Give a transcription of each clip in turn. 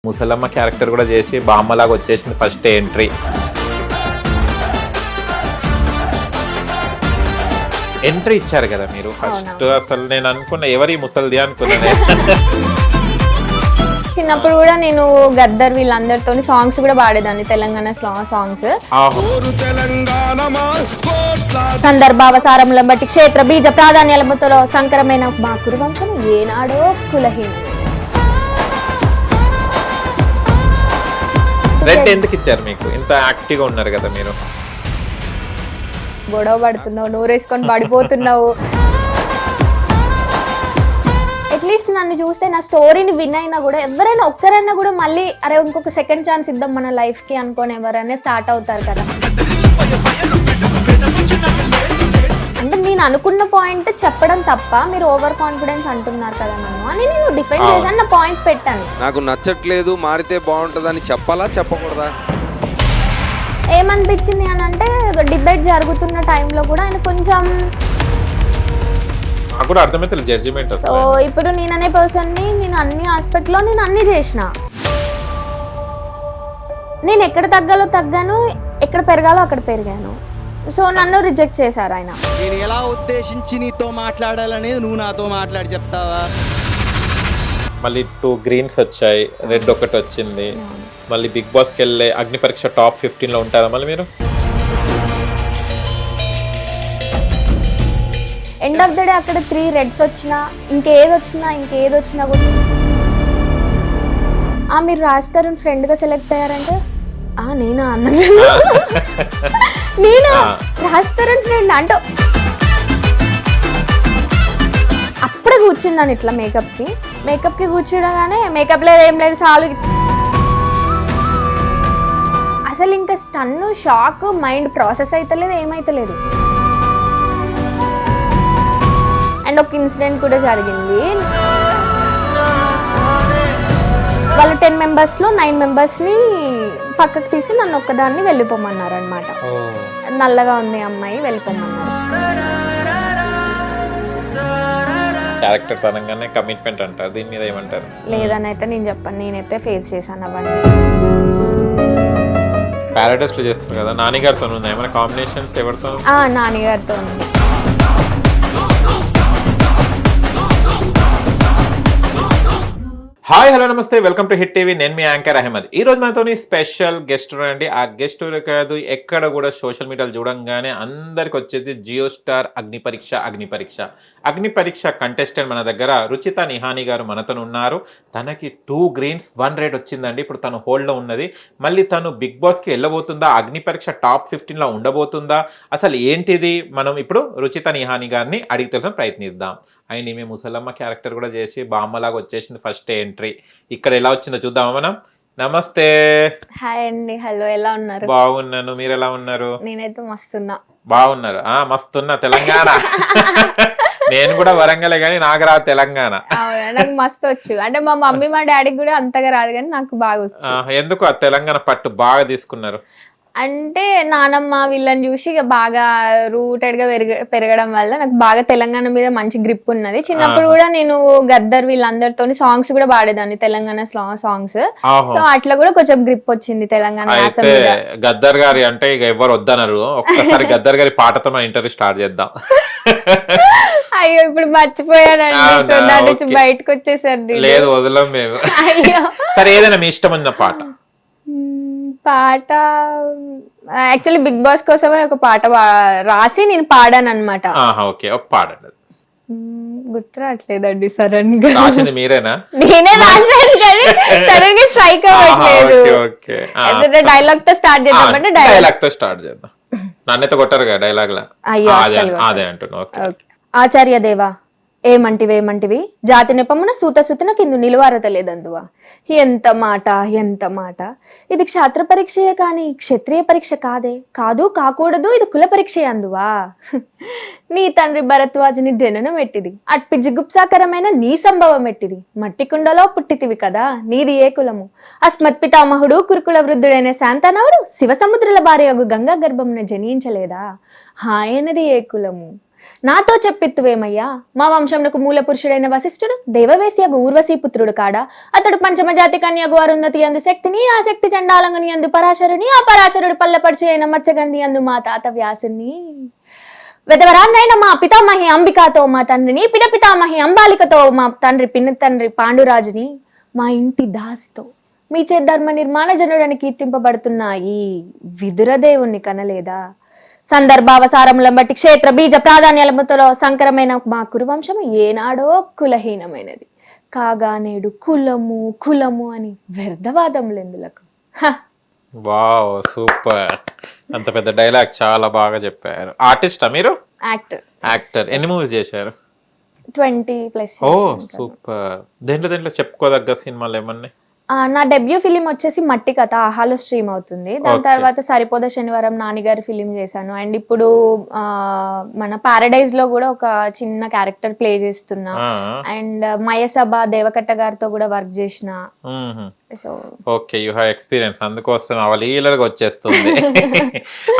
ముసలమ్మ క్యారెక్టర్ కూడా చేసి బామ్మలాగా వచ్చేసింది ఫస్ట్ ఎంట్రీ. ఎంట్రీ ఇచ్చారు కదా మీరు ఫస్ట్. అసలు నేను అనుకున్నా ఎవరి ముసలిది అనుకున్నాను. చిన్నప్పుడు కూడా నేను గద్దర్ వీళ్ళందరితో సాంగ్స్ కూడా పాడేదాన్ని, తెలంగాణ సాంగ్స్. సందర్భావసారములను బట్టి క్షేత్ర బీజ ప్రాధాన్యాలతో సంకరమైన మా కురువంశం ఏనాడో కులహీనం. రెడ్ ఎందుకు ఇచ్చారు మీకు? ఇంత యాక్టివ్ గా ఉన్నారు కదా మీరు. గొడవ పడుతున్నావు, నోరేసుకొని పడిపోతున్నావు. అట్లీస్ట్ నన్ను చూస్తే నా స్టోరీని విన్ అయినా కూడా ఎవరైనా ఒక్కరైనా కూడా మళ్ళీ అరే ఇంకొక సెకండ్ ఛాన్స్ ఇద్దాం మన లైఫ్ కి అనుకోని ఎవరైనా స్టార్ట్ అవుతారు కదా. అంటే నేను అనుకున్న పాయింట్ చెప్పడం తప్ప మీరు ఓవర్ కాన్ఫిడెన్స్ అంటున్నారు కదా నన్ను అని నేను డిఫైన్ చేశాను, నా పాయింట్స్ పెట్టాను. నాకు నచ్చట్లేదు, మారితే బాగుంటుందని చెప్పాలా చెప్పకూడదా? ఏమనిపించింది అని అంటే డిబేట్ జరుగుతున్న టైంలో కూడా ఆయన కొంచెం జడ్జిమెంట్. సో ఇప్పుడు నేను అనే పర్సన్ ని నేను అన్ని ఆస్పెక్ట్ లో నేను అన్ని చేసిన, నేను ఎక్కడ తగ్గాలో తగ్గాను, ఎక్కడ పెరగాలో అక్కడ పెరిగాను. సో నన్ను రిజెక్ట్ చేశారు ఆయన. నేను ఎలా ఉద్దేశించి నీతో మాట్లాడాలనేది నువ్వు నాతో మాట్లాడి చెప్తావా? మళ్ళీ 2 గ్రీన్స్ వచ్చాయి, రెడ్ ఒకటి వచ్చింది. మళ్ళీ బిగ్ బాస్ కి వెళ్ళే అగ్ని పరీక్ష టాప్ 15 లో ఉంటారా మళ్ళీ మీరు? ఎండ్ ఆఫ్ ద డే అక్కడ 3 రెడ్స్ వచ్చినా ఇంకేది వచ్చినా కూడా మీరు రాస్తారు ఫ్రెండ్ గా సెలెక్ట్ అయ్యారంటే నేనా అన్నాను. నేనా రాస్తారు ఫ్రెండ్ అంటూ అప్పుడే కూర్చున్నాను ఇట్లా మేకప్ కి కూర్చుండగానే మేకప్ లేదు ఏం లేదు చాలు. అసలు ఇంకా స్టన్ షాక్ మైండ్ ప్రాసెస్ అయితలేదు, ఏమైతలేదు. అండ్ ఒక ఇన్సిడెంట్ కూడా జరిగింది. వాళ్ళ 10 మెంబర్స్లో 9 మెంబర్స్ని పక్కకు తీసి నన్ను ఒక్కదాన్ని వెళ్ళిపోమన్నారు అనమాట. నల్లగా ఉంది అమ్మాయి వెళ్ళిపోమన్నారు. క్యారెక్టర్స్ అనగానే కమిట్మెంట్ అంటారు, దీని మీద ఏమంటారు? లేదని అయితే నేను చెప్పాను, నేనైతే ఫేస్ చేశాను అవన్నీ. పారాడైస్ లో చేస్తున్నారు కదా, నానిగారితో ఉందా ఏమైనా కాంబినేషన్స్? ఎవరితో? నానిగారితో ఉంది. హాయ్ హలో నమస్తే, వెల్కమ్ టు హిట్ టీవీ. నేను మీ యాంకర్ అహ్మద్. ఈ రోజు మనతో స్పెషల్ గెస్ట్ అండి. ఆ గెస్ట్ కాదు, ఎక్కడ కూడా సోషల్ మీడియాలో చూడంగానే అందరికి వచ్చేది జియో స్టార్ అగ్ని పరీక్ష కంటెస్టెంట్ మన దగ్గర రుచిత నిహాని గారు మనతో ఉన్నారు. తనకి 2 గ్రీన్స్ 1 రెడ్ వచ్చిందండి. ఇప్పుడు తను హోల్డ్లో ఉన్నది. మళ్ళీ తను బిగ్ బాస్కి వెళ్ళబోతుందా, అగ్ని పరీక్ష టాప్ 15లో ఉండబోతుందా, అసలు ఏంటిది? మనం ఇప్పుడు రుచిత నిహాని గారిని అడిగి తెలుసు ప్రయత్నిద్దాం. అండ్ ఈమె ముసలమ్మ క్యారెక్టర్ కూడా చేసి బామ్మలాగా వచ్చేసింది ఫస్ట్ ఎంట్రీ. ఇక్కడ ఎలా వచ్చిందో చూద్దామా మనం? నమస్తే. హాయ్ అండి. హలో, ఎలా ఉన్నారు? బాగున్నాను, మీరు ఎలా ఉన్నారు? నేనైతే మస్తున్నా. బాగున్నారు? మస్తున్నా. తెలంగాణ నేను కూడా వరంగలే కానీ నాకు రాదు తెలంగాణ. నాకు మస్తు వచ్చు. అంటే మా మమ్మీ మా డాడీకి కూడా అంతగా రాదు కానీ నాకు బాగా వచ్చు. ఎందుకు ఆ తెలంగాణ పట్టు బాగా తీసుకున్నారు? అంటే నానమ్మ వీళ్ళని చూసి బాగా రూటెడ్ గా పెరగడం వల్ల నాకు బాగా తెలంగాణ మీద మంచి గ్రిప్ ఉన్నది. చిన్నప్పుడు కూడా నేను గద్దర్ వీళ్ళందరితో సాంగ్స్ కూడా పాడేదాన్ని, తెలంగాణ సాంగ్స్. సో అట్లా కూడా కొంచెం గ్రిప్ వచ్చింది తెలంగాణ. గద్దర్ గారి అంటే ఇక ఎవరు వద్దన్నారు. ఒక్కసారి గద్దర్ గారి పాటతో మన ఇంటర్వ్యూ స్టార్ట్ చేద్దాం. అయ్యో ఇప్పుడు మర్చిపోయానండి, సో దాని నుంచి బయటకు వచ్చేసరి. లేదు వదలం మేము. అయ్యో సరే, ఏదైనా మీ ఇష్టమైన పాట. యాక్చువల్లీ బిగ్ బాస్ కోసమే ఒక పాట రాసి నేను పాడాను అనమాట. పాడండి. గుర్తు రావట్లేదండి సడన్ గా. రాసింది మీరేనా? నేనే రాసాను కానీ సడన్ గా స్ట్రైక్ అవ్వట్లేదు. డైలాగ్ తో స్టార్ట్ చేద్దామంటే డైలాగ్ తో స్టార్ట్ చేద్దాం. నన్నైతే కొట్టారు కదా డైలాగ్ లా. అదే అంటున్నా. ఆచార్య దేవా ఏమంటివి జాతి నెపమున సూతన కింద నిలువారతలేదందువా. ఎంత మాట. ఇది క్షాత్ర పరీక్షయే కాని క్షత్రియ పరీక్ష కాదు కాకూడదు, ఇది కుల పరీక్షయే అందువా. నీ తండ్రి భరద్వాజుని జననం ఎట్టిది, అట్పి జిగుప్సాకరమైన నీ సంభవం ఎట్టిది. మట్టి కుండలో పుట్టితివి కదా, నీది ఏ కులము. అస్మత్ పితామహుడు కురుకుల వృద్ధుడైన శాంతనవుడు శివ సముద్రుల భార్యగు గంగా గర్భమున జనించలేదా, ఆయనది ఏ కులము. నాతో చెప్పిత్తువేమయ్యా మా వంశంకు మూల పురుషుడైన వశిష్ఠుడు దేవవేశ్యగు ఊర్వశీ పుత్రుడు కాడా అతడు పంచమజాతి కన్యగు అరుంధతి అందు శక్తిని ఆ శక్తి చండాలంగుని అందు పరాశరుని ఆ పరాశరుడు పల్లపడిచి అయిన మత్స్యగంధి అందు మా తాత వ్యాసుని వెదవరాన్నైన మా పితామహి అంబికాతో మా తండ్రిని పితామహి అంబాలికతో మా తండ్రి పిన్న తండ్రి పాండురాజుని మా ఇంటి దాసితో మీ చే ధర్మ నిర్మాణ జనుడని కీర్తింపబడుతున్న ఈ విదురదేవుణ్ణి కనలేదా సందర్భావసారములను బట్టి క్షేత్ర బీజ ప్రాధాన్యాలతో సంకరమైన మా కురువంశము ఏనాడో కులహీనమైనది కాగా నేడు కులము అని వ్యర్థవాదములెందులకు వావ్ సూపర్. అంత పెద్ద డైలాగ్ చాలా బాగా చెప్పారు. ఆర్టిస్టా మీరు? యాక్టర్. ఎన్ని మూవీస్ చేశారు? 20+ ఓ సూపర్. దేంట్లో చెప్పుకోదగ్గ సినిమాలు ఏమన్నా? నా డెబ్యూ ఫిలిం వచ్చేసి మట్టి కథ ఆహాలో స్ట్రీమ్ అవుతుంది. దాని తర్వాత సరిపోద శనివారం నానిగారి ఫిలిం చేశాను. అండ్ ఇప్పుడు మన పారడైజ్ లో కూడా ఒక చిన్న క్యారెక్టర్ ప్లే చేస్తున్నా. అండ్ మయసభ దేవకట్ట గారితో కూడా వర్క్ చేసిన. So okay, you have experience, అందుకోసం అవలీలగా వచ్చేస్తుంది.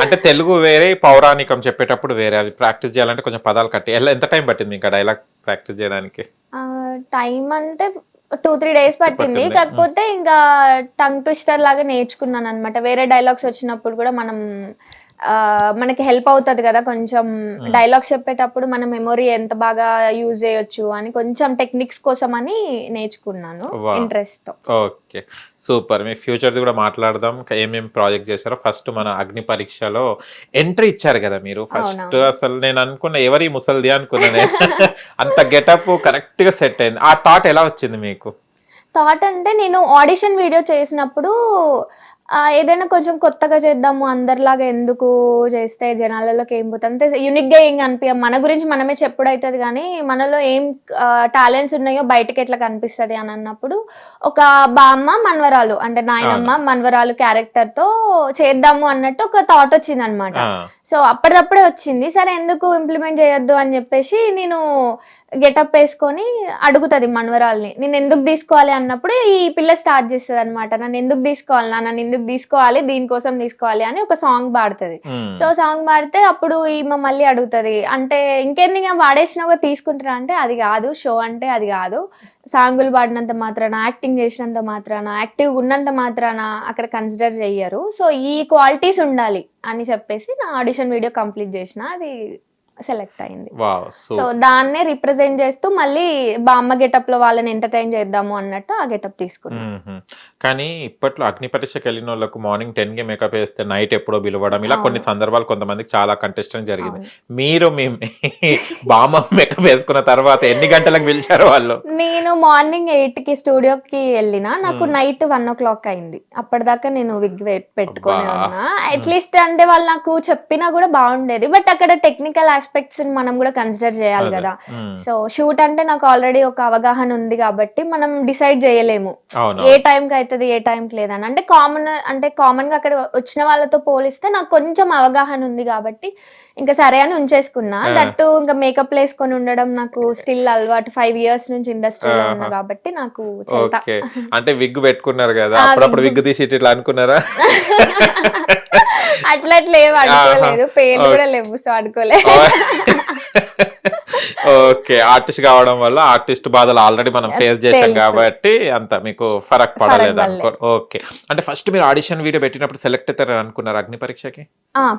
అంటే తెలుగు వేరే, పౌరాణికం చెప్పేటప్పుడు వేరే. అవి ప్రాక్టీస్ చేయాలంటే కొంచెం పదాలు కట్టి ఎంత టైం పట్టింది ఇంకా డైలాగ్ ప్రాక్టీస్ చేయడానికి? టైం అంటే 2-3 డేస్ పట్టింది. కాకపోతే ఇంకా టంగ్ ట్విస్టర్ లాగా నేర్చుకున్నాను అనమాట. వేరే డైలాగ్స్ వచ్చినప్పుడు కూడా మనకి హెల్ప్ అవుతుంది కదా కొంచెం. డైలాగ్స్ చెప్పేటప్పుడు మన మెమొరీ ఎంత బాగా యూజ్ చేయొచ్చు అని కొంచెం టెక్నిక్స్ కోసం అని నేర్చుకున్నాను ఇంట్రెస్ట్ తో. Okay super. మీ ఫ్యూచర్ కూడా మాట్లాడదాం. ఏమేమి ప్రాజెక్ట్ చేశారో. ఫస్ట్ మన అగ్ని పరీక్షలో ఎంట్రీ ఇచ్చారు కదా మీరు. ఫస్ట్ అసలు నేను అనుకున్న ఎవరి ముసల్ది అనుకున్నా. అంత గెటప్ కరెక్ట్ గా సెట్ అయింది. ఆ థాట్ ఎలా వచ్చింది మీకు? థాట్ అంటే నేను ఆడిషన్ వీడియో చేసినప్పుడు ఏదైనా కొంచెం కొత్తగా చేద్దాము, అందరిలాగా ఎందుకు చేస్తే జనాలలోకి ఏం పోతుంది, అంతే యూనిక్ గా ఏం కనిపించాం. మన గురించి మనమే చెప్పుడు అవుతుంది కానీ మనలో ఏం టాలెంట్స్ ఉన్నాయో బయటకి ఎట్లా కనిపిస్తుంది అని అన్నప్పుడు ఒక బామ్మ మనవరాలు అంటే నాయనమ్మ మనవరాలు క్యారెక్టర్ తో చేద్దాము అన్నట్టు ఒక థాట్ వచ్చింది అనమాట. సో అప్పటిదప్పుడే వచ్చింది. సరే ఎందుకు ఇంప్లిమెంట్ చేయొద్దు అని చెప్పేసి నేను గెటప్ వేసుకొని అడుగుతుంది మనవరాల్ని, నేను ఎందుకు తీసుకోవాలి అన్నప్పుడు ఈ పిల్ల స్టార్ట్ చేస్తుంది అనమాట. నన్ను ఎందుకు తీసుకోవాలి, నన్ను ఎందుకు తీసుకోవాలి, దీనికోసం తీసుకోవాలి అని ఒక సాంగ్ పాడుతుంది. సో సాంగ్ పాడితే అప్పుడు ఈమె మళ్ళీ అడుగుతుంది, అంటే ఇంకెన్ని వాడేసినావుగా తీసుకుంటారా అంటే అది కాదు, షో అంటే అది కాదు, సాంగులు పాడినంత మాత్రాన, యాక్టింగ్ చేసినంత మాత్రాన, యాక్టివ్గా ఉన్నంత మాత్రాన అక్కడ కన్సిడర్ చెయ్యరు. సో ఈ క్వాలిటీస్ ఉండాలి అని చెప్పేసి నా ఆడిషన్ వీడియో కంప్లీట్ చేసిన, అది సెలెక్ట్ అయింది. సో దాన్నే రిప్రజెంట్ చేస్తూ మళ్ళీ బామ్మ గెటప్ లో వాళ్ళని ఎంటర్టైన్ చేద్దాము అన్నట్టు ఆ గెటప్ తీసుకున్నాను. కానీ ఇప్పట్లో అగ్ని పరీక్షకి వెళ్ళిన వాళ్ళకు మార్నింగ్ 10కి మేకప్ వేస్తే నైట్ ఎప్పుడో పిలవడం, ఇలా కొన్ని సందర్భాలు కొంతమందికి చాలా కంటెస్టెంట్ జరిగింది. మీరు మీ బామ్మ మేకప్ వేసుకున్న తర్వాత ఎన్ని గంటలకు పిలిచారు వాళ్ళు? నేను మార్నింగ్ 8కి స్టూడియోకి వెళ్ళినా, నాకు నైట్ 1 o'clock అయింది. అప్పటిదాకా నేను విగ్ పెట్టుకొని ఉన్నా. అట్లీస్ట్ అంటే వాళ్ళు నాకు చెప్పినా కూడా బాగుండేది, బట్ అక్కడ టెక్నికల్ ఆస్పెక్ట్స్ మనం కూడా కన్సిడర్ చేయాలి కదా. సో షూట్ అంటే నాకు ఆల్రెడీ ఒక అవగాహన ఉంది కాబట్టి మనం డిసైడ్ చేయలేము ఏ టైంకి అవుతుంది ఏ టైంకి లేదని. అంటే కామన్ గా అక్కడ వచ్చిన వాళ్ళతో పోలిస్తే నాకు కొంచెం అవగాహన ఉంది కాబట్టి ఇంకా సరే అని ఉంచేసుకున్నా. దట్టు ఇంకా మేకప్ వేసుకొని ఉండడం నాకు స్టిల్ అలవాటు. 5 years నుంచి ఇండస్ట్రీలో ఉన్నా కాబట్టి నాకు చేత. అంటే విగ్ పెట్టుకున్నారు కదా, అప్పుడప్పుడు విగ్ తీసి ఇట్లా అనుకున్నారా? అట్లేం అనుకోలేదు, పేర్లు కూడా లేవు, సో అనుకోలేదు. ఓకే, ఆర్టిస్ట్ కావడం వల్ల ఆర్టిస్ట్ బాధలు ఆల్రెడీ మనం ఫేస్ చేసాం కాబట్టి అంత మీకు ఫరక్ పడలేదు అనుకో. ఓకే, అంటే ఫస్ట్ మీరు ఆడిషన్ వీడియో పెట్టినప్పుడు సెలెక్ట్ అవుతారని అనుకున్నారు అగ్ని పరీక్షకి?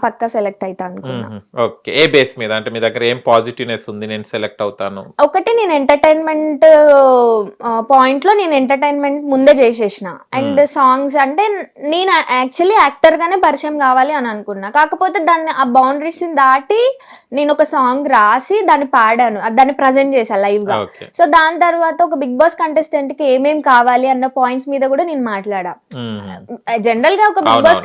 పక్కా సెలెక్ట్ అవుతా అనుకున్నా. ఓకే, ఏ బేస్ మీద? అంటే మీ దగ్గర ఏం పాజిటివ్నెస్ ఉంది నేను సెలెక్ట్ అవుతాను? ఒకటి, నేను ఎంటర్టైన్మెంట్ పాయింట్ లో నేను ఎంటర్టైన్మెంట్ ముందే చేసేసిన. అండ్ సాంగ్స్ అంటే నేను యాక్చువల్లీ యాక్టర్ గానే పరిచయం కావాలి అని అనుకున్నా. కాకపోతే దాన్ని ఆ బౌండరీస్ దాటి నేను ఒక సాంగ్ రాసి దాన్ని పాడాను, దాన్ని ప్రజెంట్ చేశాను లైవ్ గా. సో దాని తర్వాత ఒక బిగ్ బాస్ కంటెస్టెంట్ కి ఏమేం కావాలి అన్న పాయింట్స్ మీద కూడా నేను మాట్లాడా. జనరల్ గా ఒక బిగ్ బాస్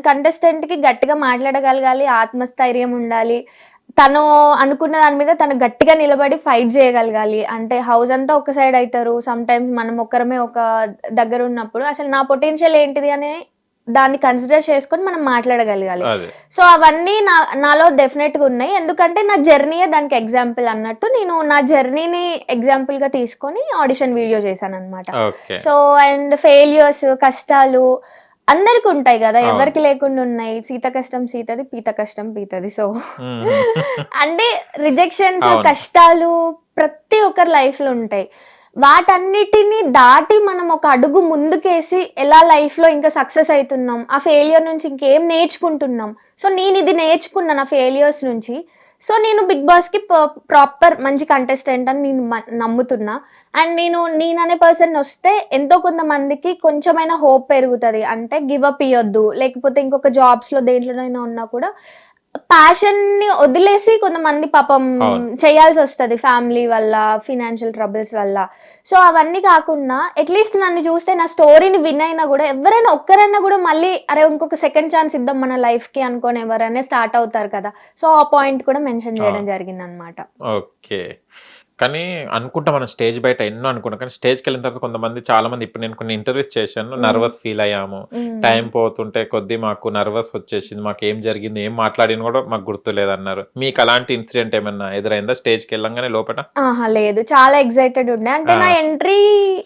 కంటెస్టెంట్ కి గట్టిగా మాట్లాడగలగాలి, ఆత్మస్థైర్యం ఉండాలి, తను అనుకున్న దాని మీద తను గట్టిగా నిలబడి ఫైట్ చేయగలగాలి. అంటే హౌస్ అంతా ఒక సైడ్ అవుతారు, సమ్ టైమ్స్ మనం ఒక్కరమే ఒక దగ్గర ఉన్నప్పుడు అసలు నా పొటెన్షియల్ ఏంటిది అని దాన్ని కన్సిడర్ చేసుకొని మనం మాట్లాడగలగాలి. సో అవన్నీ నాలో డెఫినెట్ గా ఉన్నాయి, ఎందుకంటే నా జర్నీయే దానికి ఎగ్జాంపుల్ అన్నట్టు నేను నా జర్నీని ఎగ్జాంపుల్ గా తీసుకొని ఆడిషన్ వీడియో చేశాను అనమాట. సో అండ్ ఫెయిల్యూర్స్, కష్టాలు అందరికి ఉంటాయి కదా, అవును. ఎవరికి లేకుండా ఉన్నాయి. సీత కష్టం సీతది, పీత కష్టం పీతది. సో ఉమ్. అంటే రిజెక్షన్స్, అవును. కష్టాలు ప్రతి ఒక్కరి లైఫ్ లో ఉంటాయి. వాటన్నిటిని దాటి మనం ఒక అడుగు ముందుకేసి ఎలా లైఫ్ లో ఇంకా సక్సెస్ అవుతున్నాం, ఆ ఫెయిలియర్ నుంచి ఇంకేం నేర్చుకుంటున్నాం. సో నేను ఇది నేర్చుకున్నాను ఆ ఫెయిలియర్స్ నుంచి. సో నేను బిగ్ బాస్ కి ప్రాపర్ మంచి కంటెస్టెంట్ అని నేను నమ్ముతున్నా. అండ్ నేననే పర్సన్ వస్తే ఎంతో కొంతమందికి కొంచెమైనా హోప్ పెరుగుతుంది. అంటే గివ్ అప్ ఇవ్వద్దు, లేకపోతే ఇంకొక జాబ్స్ లో దేంట్లోనైనా ఉన్నా కూడా ప్యాషన్ ని వదిలేసి కొంతమంది పాపం అవును. చేయాల్సి వస్తుంది ఫ్యామిలీ వల్ల, ఫినాన్షియల్ ట్రబుల్స్ వల్ల. సో అవన్నీ కాకుండా అట్లీస్ట్ నన్ను చూస్తే నా స్టోరీని విన్ అయినా కూడా ఎవరైనా ఒక్కరైనా కూడా మళ్ళీ అరే ఇంకొక సెకండ్ ఛాన్స్ ఇద్దాం మన లైఫ్ కి అనుకోని ఎవరైనా స్టార్ట్ అవుతారు కదా. సో ఆ పాయింట్ కూడా మెన్షన్ చేయడం జరిగింది అనమాట. ఓకే. కానీ అనుకుంటా మనం స్టేజ్ బయట ఎన్నో అనుకుంటాం, కానీ స్టేజ్కి వెళ్ళిన తర్వాత కొంతమంది చాలా మంది, ఇప్పుడు నేను కొన్ని ఇంటర్వ్యూస్ చేశాను, నర్వస్ ఫీల్ అయ్యాము, టైం పోతుంటే కొద్దీ మాకు నర్వస్ వచ్చేసింది, మాకు ఏం జరిగింది ఏం మాట్లాడిన కూడా మాకు గుర్తులేదు అన్నారు. మీకు అలాంటి ఇన్సిడెంట్ ఏమన్నా ఎదురైందా స్టేజ్కి వెళ్ళంగానే లోపల? ఆహా లేదు, చాలా ఎక్సైటెడ్ ఉండే. అంటే నా ఎంట్రీ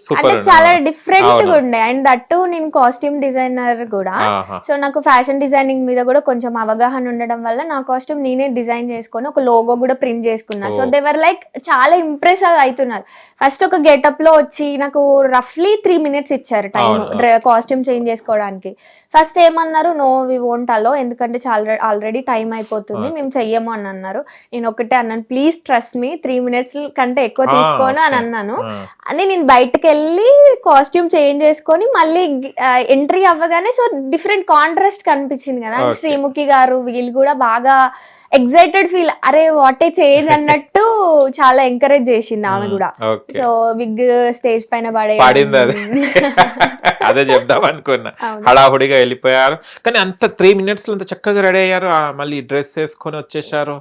Super అంటే ఉండే. చాలా డిఫరెంట్ గా అవును. ఉండే. అండ్ దట్టు నేను కాస్ట్యూమ్ డిజైనర్ కూడా. ఆహా. సో నాకు ఫ్యాషన్ డిజైనింగ్ మీద కూడా కొంచెం అవగాహన ఉండడం వల్ల నా కాస్ట్యూమ్ నేనే డిజైన్ చేసుకొని ఒక లోగో కూడా ప్రింట్ చేసుకున్నా. So Oh. దేవర్ లైక్ చాలా ఇంప్రెస్ అవుతున్నారు. ఫస్ట్ ఒక గెటప్ లో వచ్చి నాకు రఫ్లీ 3 minutes ఇచ్చారు టైం అవును. కాస్ట్యూమ్ చేంజ్ చేసుకోవడానికి. ఫస్ట్ ఏమన్నారు, నో వి వోంట్ అలో, ఎందుకంటే చాలా ఆల్రెడీ టైం అయిపోతుంది, మేము చెయ్యము అని అన్నారు. నేను ఒకటే అన్నాను, ప్లీజ్ ట్రస్ట్ మీ, 3 minutes కంటే ఎక్కువ తీసుకోను అని అన్నాను. అని నేను బయటకు వెళ్ళి కాస్ట్యూమ్ చేంజ్ చేసుకొని మళ్ళీ ఎంట్రీ అవ్వగానే సో డిఫరెంట్ కాంట్రాస్ట్ కనిపించింది కదా. Okay. శ్రీముఖి గారు వీళ్ళు కూడా బాగా ఎక్సైటెడ్ ఫీల్, అరే వాట్ ఏ చేంజ్ అన్నట్టు చాలా ఎంకరేజ్ చేసింది ఆమె కూడా. ఓకే. సో బిగ్ స్టేజ్ పైన పడింది అది. అదే చెప్దాం అనుకున్నా. అవును. హడాహుడిగా వెళ్ళిపోయారు, కానీ అంత 3 minutes లో అంత చక్కగా రెడీ అయ్యారు. మళ్ళీ డ్రెస్ వేసుకొని వచ్చేసారు.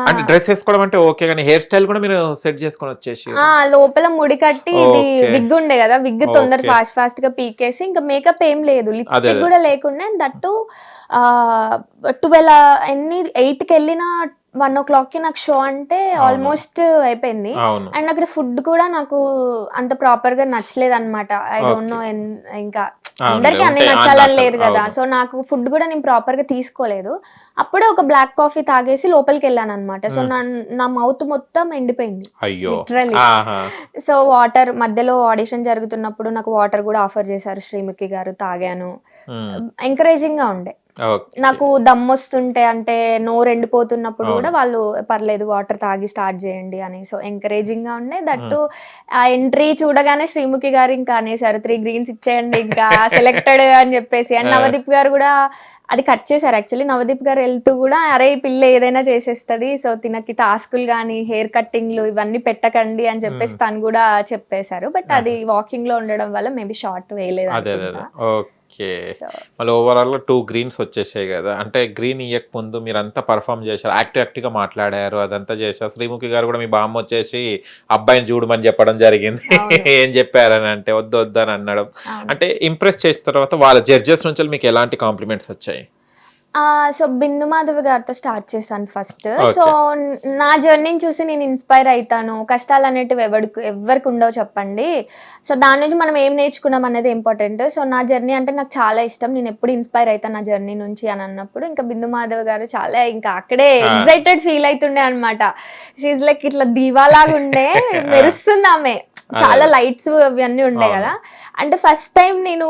అంటే డ్రెస్ వేసుకోవడం అంటే ఓకే, కానీ హెయిర్ స్టైల్ కూడా మీరు సెట్ చేసుకొని వచ్చేసి. లోపల ముడి కట్టి ఇది Okay. విగ్ ఉండే కదా, విగ్ తొందర Okay. ఫాస్ట్ గా పీకేసి ఇంకా మేకప్ ఏం లేదు, అదే, లిప్స్టిక్ అదే. కూడా లేకుండా. దట్టు 12 8కి వెళ్ళిన 1 o'clock కి నాకు షో అంటే అవును. ఆల్మోస్ట్ అయిపోయింది. అవును. అండ్ అక్కడ ఫుడ్ కూడా నాకు అంత ప్రాపర్ గా నచ్చలేదు అనమాట. ఐ డోంట్ నో, ఇంకా అందరికి అన్ని ఉంటాయి, నచ్చాలని నచ్చదు. లేదు కదా. అవును. సో నాకు ఫుడ్ కూడా నేను ప్రాపర్ గా తీసుకోలేదు. అప్పుడే ఒక బ్లాక్ కాఫీ తాగేసి లోపలికి వెళ్ళాను అనమాట. సో నా మౌత్ మొత్తం ఎండిపోయింది అయ్యో. లిటరలీ. ఆహా. సో వాటర్ మధ్యలో ఆడిషన్ జరుగుతున్నప్పుడు నాకు వాటర్ కూడా ఆఫర్ చేశారు శ్రీముఖి గారు, తాగాను. ఎంకరేజింగ్ గా ఉండే. ఓకే. నాకు దమ్ వస్తుంటే అంటే నోరు ఎండిపోతున్నప్పుడు అవును. కూడా వాళ్ళు పర్లేదు వాటర్ తాగి స్టార్ట్ చేయండి అని. సో ఎంకరేజింగ్ గా ఉండే. దట్టు ఆ ఎంట్రీ చూడగానే శ్రీముఖి గారు ఇంకా అనేసారు 3 greens ఇచ్చేయండి ఇంకా సెలెక్టెడ్ అని చెప్పేసి. అండ్ నవదీప్ గారు కూడా అది కట్ చేశారు యాక్చువల్లీ. నవదీప్ గారు వెళ్తూ కూడా అరే ఈ పిల్ల ఏదైనా చేసేస్తుంది, సో తినకి టాస్కులు కానీ హెయిర్ కట్టింగ్లు ఇవన్నీ పెట్టకండి అని చెప్పేసి తను కూడా చెప్పేశారు. బట్ అది వాకింగ్ లో ఉండడం వల్ల మేబీ షార్ట్ వేయలేదు అదే అదే అనుకుంటా. ఓకే. సో మళ్ళీ ఓవరాల్ 2 greens వచ్చేసాయి కదా. అంటే గ్రీన్ ఇయ్యక ముందు మీరు అంతా పర్ఫామ్ చేశారు, యాక్టివ్ గా మాట్లాడారు, అదంతా చేశారు. శ్రీముఖి గారు కూడా మీ బామ్మ వచ్చేసి అబ్బాయిని చూడమని చెప్పడం జరిగింది. అవును. ఏం చెప్పారని అంటే వద్దు వద్దు అని అనడం. అవును. అంటే ఇంప్రెస్ చేసిన తర్వాత వాళ్ళ జడ్జెస్ నుంచి మీకు ఎలాంటి కాంప్లిమెంట్స్ వచ్చాయి? సో బిందు మాధవి గారితో స్టార్ట్ చేశాను ఫస్ట్. Okay. సో నా జర్నీని చూసి నేను ఇన్స్పైర్ అవుతాను. కష్టాలు అనేటివి ఎవరికి ఉండవు చెప్పండి. సో దాని నుంచి మనం ఏం నేర్చుకున్నాం అనేది ఇంపార్టెంట్. సో నా జర్నీ అంటే నాకు చాలా ఇష్టం, నేను ఎప్పుడు ఇన్స్పైర్ అవుతాను నా జర్నీ నుంచి అని అన్నప్పుడు ఇంకా బిందు మాధవి గారు చాలా ఇంకా అక్కడే ఎక్సైటెడ్ ఫీల్ అవుతుండే అనమాట. షీఈ్ లైక్ ఇట్లా దీవాలాగా ఉండే, మెరుస్తుంది ఆమె. చాలా లైట్స్ అవన్నీ ఉండే కదా. అంటే ఫస్ట్ టైం నేను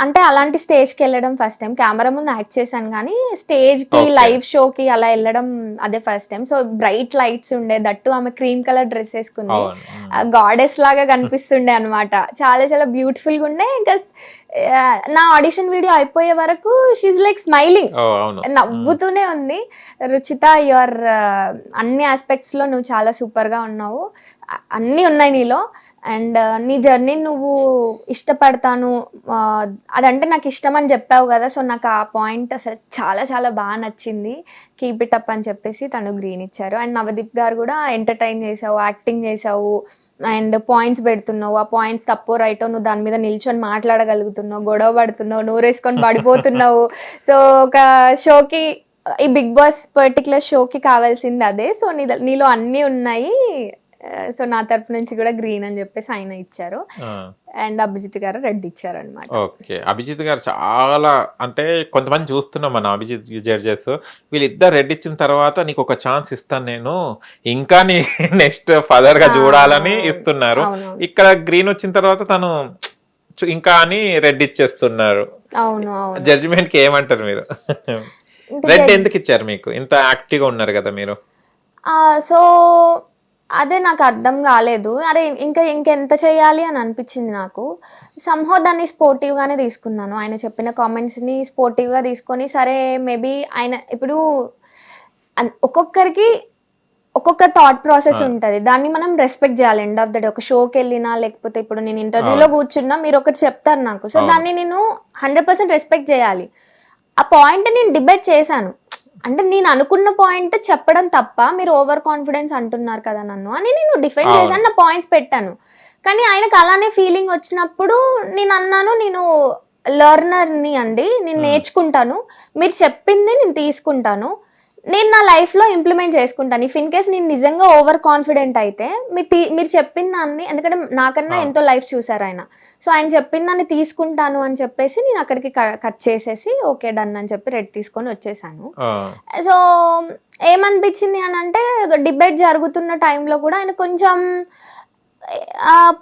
అంటే అలాంటి స్టేజ్కి వెళ్ళడం ఫస్ట్ టైం. కెమెరా ముందు యాక్ట్ చేశాను కానీ స్టేజ్ కి లైవ్ షోకి అలా వెళ్ళడం అదే first time. So bright lights ఉండే, దట్టు ఆమె క్రీమ్ కలర్ డ్రెస్ వేసుకుంది, గాడెస్ లాగా కనిపిస్తుండే అనమాట. చాలా చాలా బ్యూటిఫుల్ గా ఉండే. ఇంకా నా ఆడిషన్ వీడియో అయిపోయే వరకు షీఈ్ లైక్ స్మైలింగ్, నవ్వుతూనే ఉంది. రుచిత యువర్ అన్ని ఆస్పెక్ట్స్ లో నువ్వు చాలా సూపర్ గా ఉన్నావు, అన్నీ ఉన్నాయి నీలో. అండ్ నీ జర్నీ నువ్వు ఇష్టపడతాను, అదంటే నాకు ఇష్టం అని చెప్పావు కదా. సో నాకు ఆ పాయింట్ అసలు చాలా చాలా బాగా నచ్చింది, కీప్ ఇట్ అప్ అని చెప్పేసి తను గ్రీన్ ఇచ్చారు. అండ్ నవదీప్ గారు కూడా ఎంటర్టైన్ చేసావు, యాక్టింగ్ చేసావు, అండ్ పాయింట్స్ పెడుతున్నావు. ఆ పాయింట్స్ తప్పో రైటో నువ్వు దాని మీద నిల్చొని మాట్లాడగలుగుతున్నావు, గొడవ పడుతున్నావు, నోరేసుకొని పడిపోతున్నావు. సో ఒక షోకి, ఈ బిగ్ బాస్ పర్టికులర్ షోకి కావాల్సింది అదే. సో నీలో అన్నీ ఉన్నాయి, సో నా తరపు నుంచి కూడా గ్రీన్ అని చెప్పేసి ఆయన ఇచ్చారు. అండ్ అభిజిత్ గారు రెడ్ ఇచ్చారు అనమాట. ఓకే. అభిజిత్ గారు చాలా అంటే కొంతమంది చూస్తున్నాం మనం అభిజిత్ జడ్జెస్ వీళ్ళిద్దరు రెడ్ ఇచ్చిన తర్వాత నీకు ఒక ఛాన్స్ ఇస్తాను నేను ఇంకా నీ నెక్స్ట్ ఫర్దర్ గా చూడాలని ఇస్తున్నారు. ఇక్కడ గ్రీన్ వచ్చిన తర్వాత తను ఇంకా అని రెడ్ ఇచ్చేస్తున్నారు. అవును అవును. జడ్జిమెంట్ కి ఏమంటారు మీరు? రెడ్ ఎందుకు ఇచ్చారు మీకు? ఇంత యాక్టివ్ గా ఉన్నారు కదా మీరు. సో అదే నాకు అర్థం కాలేదు. అరే ఇంకెంత చేయాలి అని అనిపించింది నాకు. సంహో దాన్ని స్పోర్టివ్గానే తీసుకున్నాను. ఆయన చెప్పిన కామెంట్స్ని స్పోర్టివ్గా తీసుకొని సరే మేబీ ఆయన ఇప్పుడు ఒక్కొక్కరికి ఒక్కొక్క థాట్ ప్రాసెస్ ఉంటుంది. దాన్ని మనం రెస్పెక్ట్ చేయాలి. ఎండ్ ఆఫ్ ద డే ఒక షోకి వెళ్ళినా లేకపోతే ఇప్పుడు నేను ఇంటర్వ్యూలో కూర్చున్నా మీరు ఒకటి చెప్తారు నాకు, సో దాన్ని నేను 100% రెస్పెక్ట్ చేయాలి. ఆ పాయింట్ నేను డిబేట్ చేశాను. అంటే నేను అనుకున్న పాయింట్ చెప్పడం తప్ప మీరు ఓవర్ కాన్ఫిడెన్స్ అంటున్నారు కదా నన్ను అని నేను డిఫెండ్ చేశాను, నా పాయింట్స్ పెట్టాను. కానీ ఆయనకు అలానే ఫీలింగ్ వచ్చినప్పుడు నేను అన్నాను, నేను లెర్నర్ని అండి, నేను నేర్చుకుంటాను, మీరు చెప్పింది నేను తీసుకుంటాను, నేను నా లైఫ్లో ఇంప్లిమెంట్ చేసుకుంటాను. ఇఫ్ ఇన్ కేస్ నేను నిజంగా ఓవర్ కాన్ఫిడెంట్ అయితే మీరు చెప్పిన దాన్ని, ఎందుకంటే నాకన్నా ఎంతో లైఫ్ చూసారు ఆయన, సో ఆయన చెప్పిన దాన్ని తీసుకుంటాను అని చెప్పేసి నేను అక్కడికి కట్ చేసేసి ఓకే డన్ అని చెప్పి రెడ్ తీసుకొని వచ్చేసాను. సో ఏమనిపించింది అని అంటే డిబేట్ జరుగుతున్న టైంలో కూడా ఆయన కొంచెం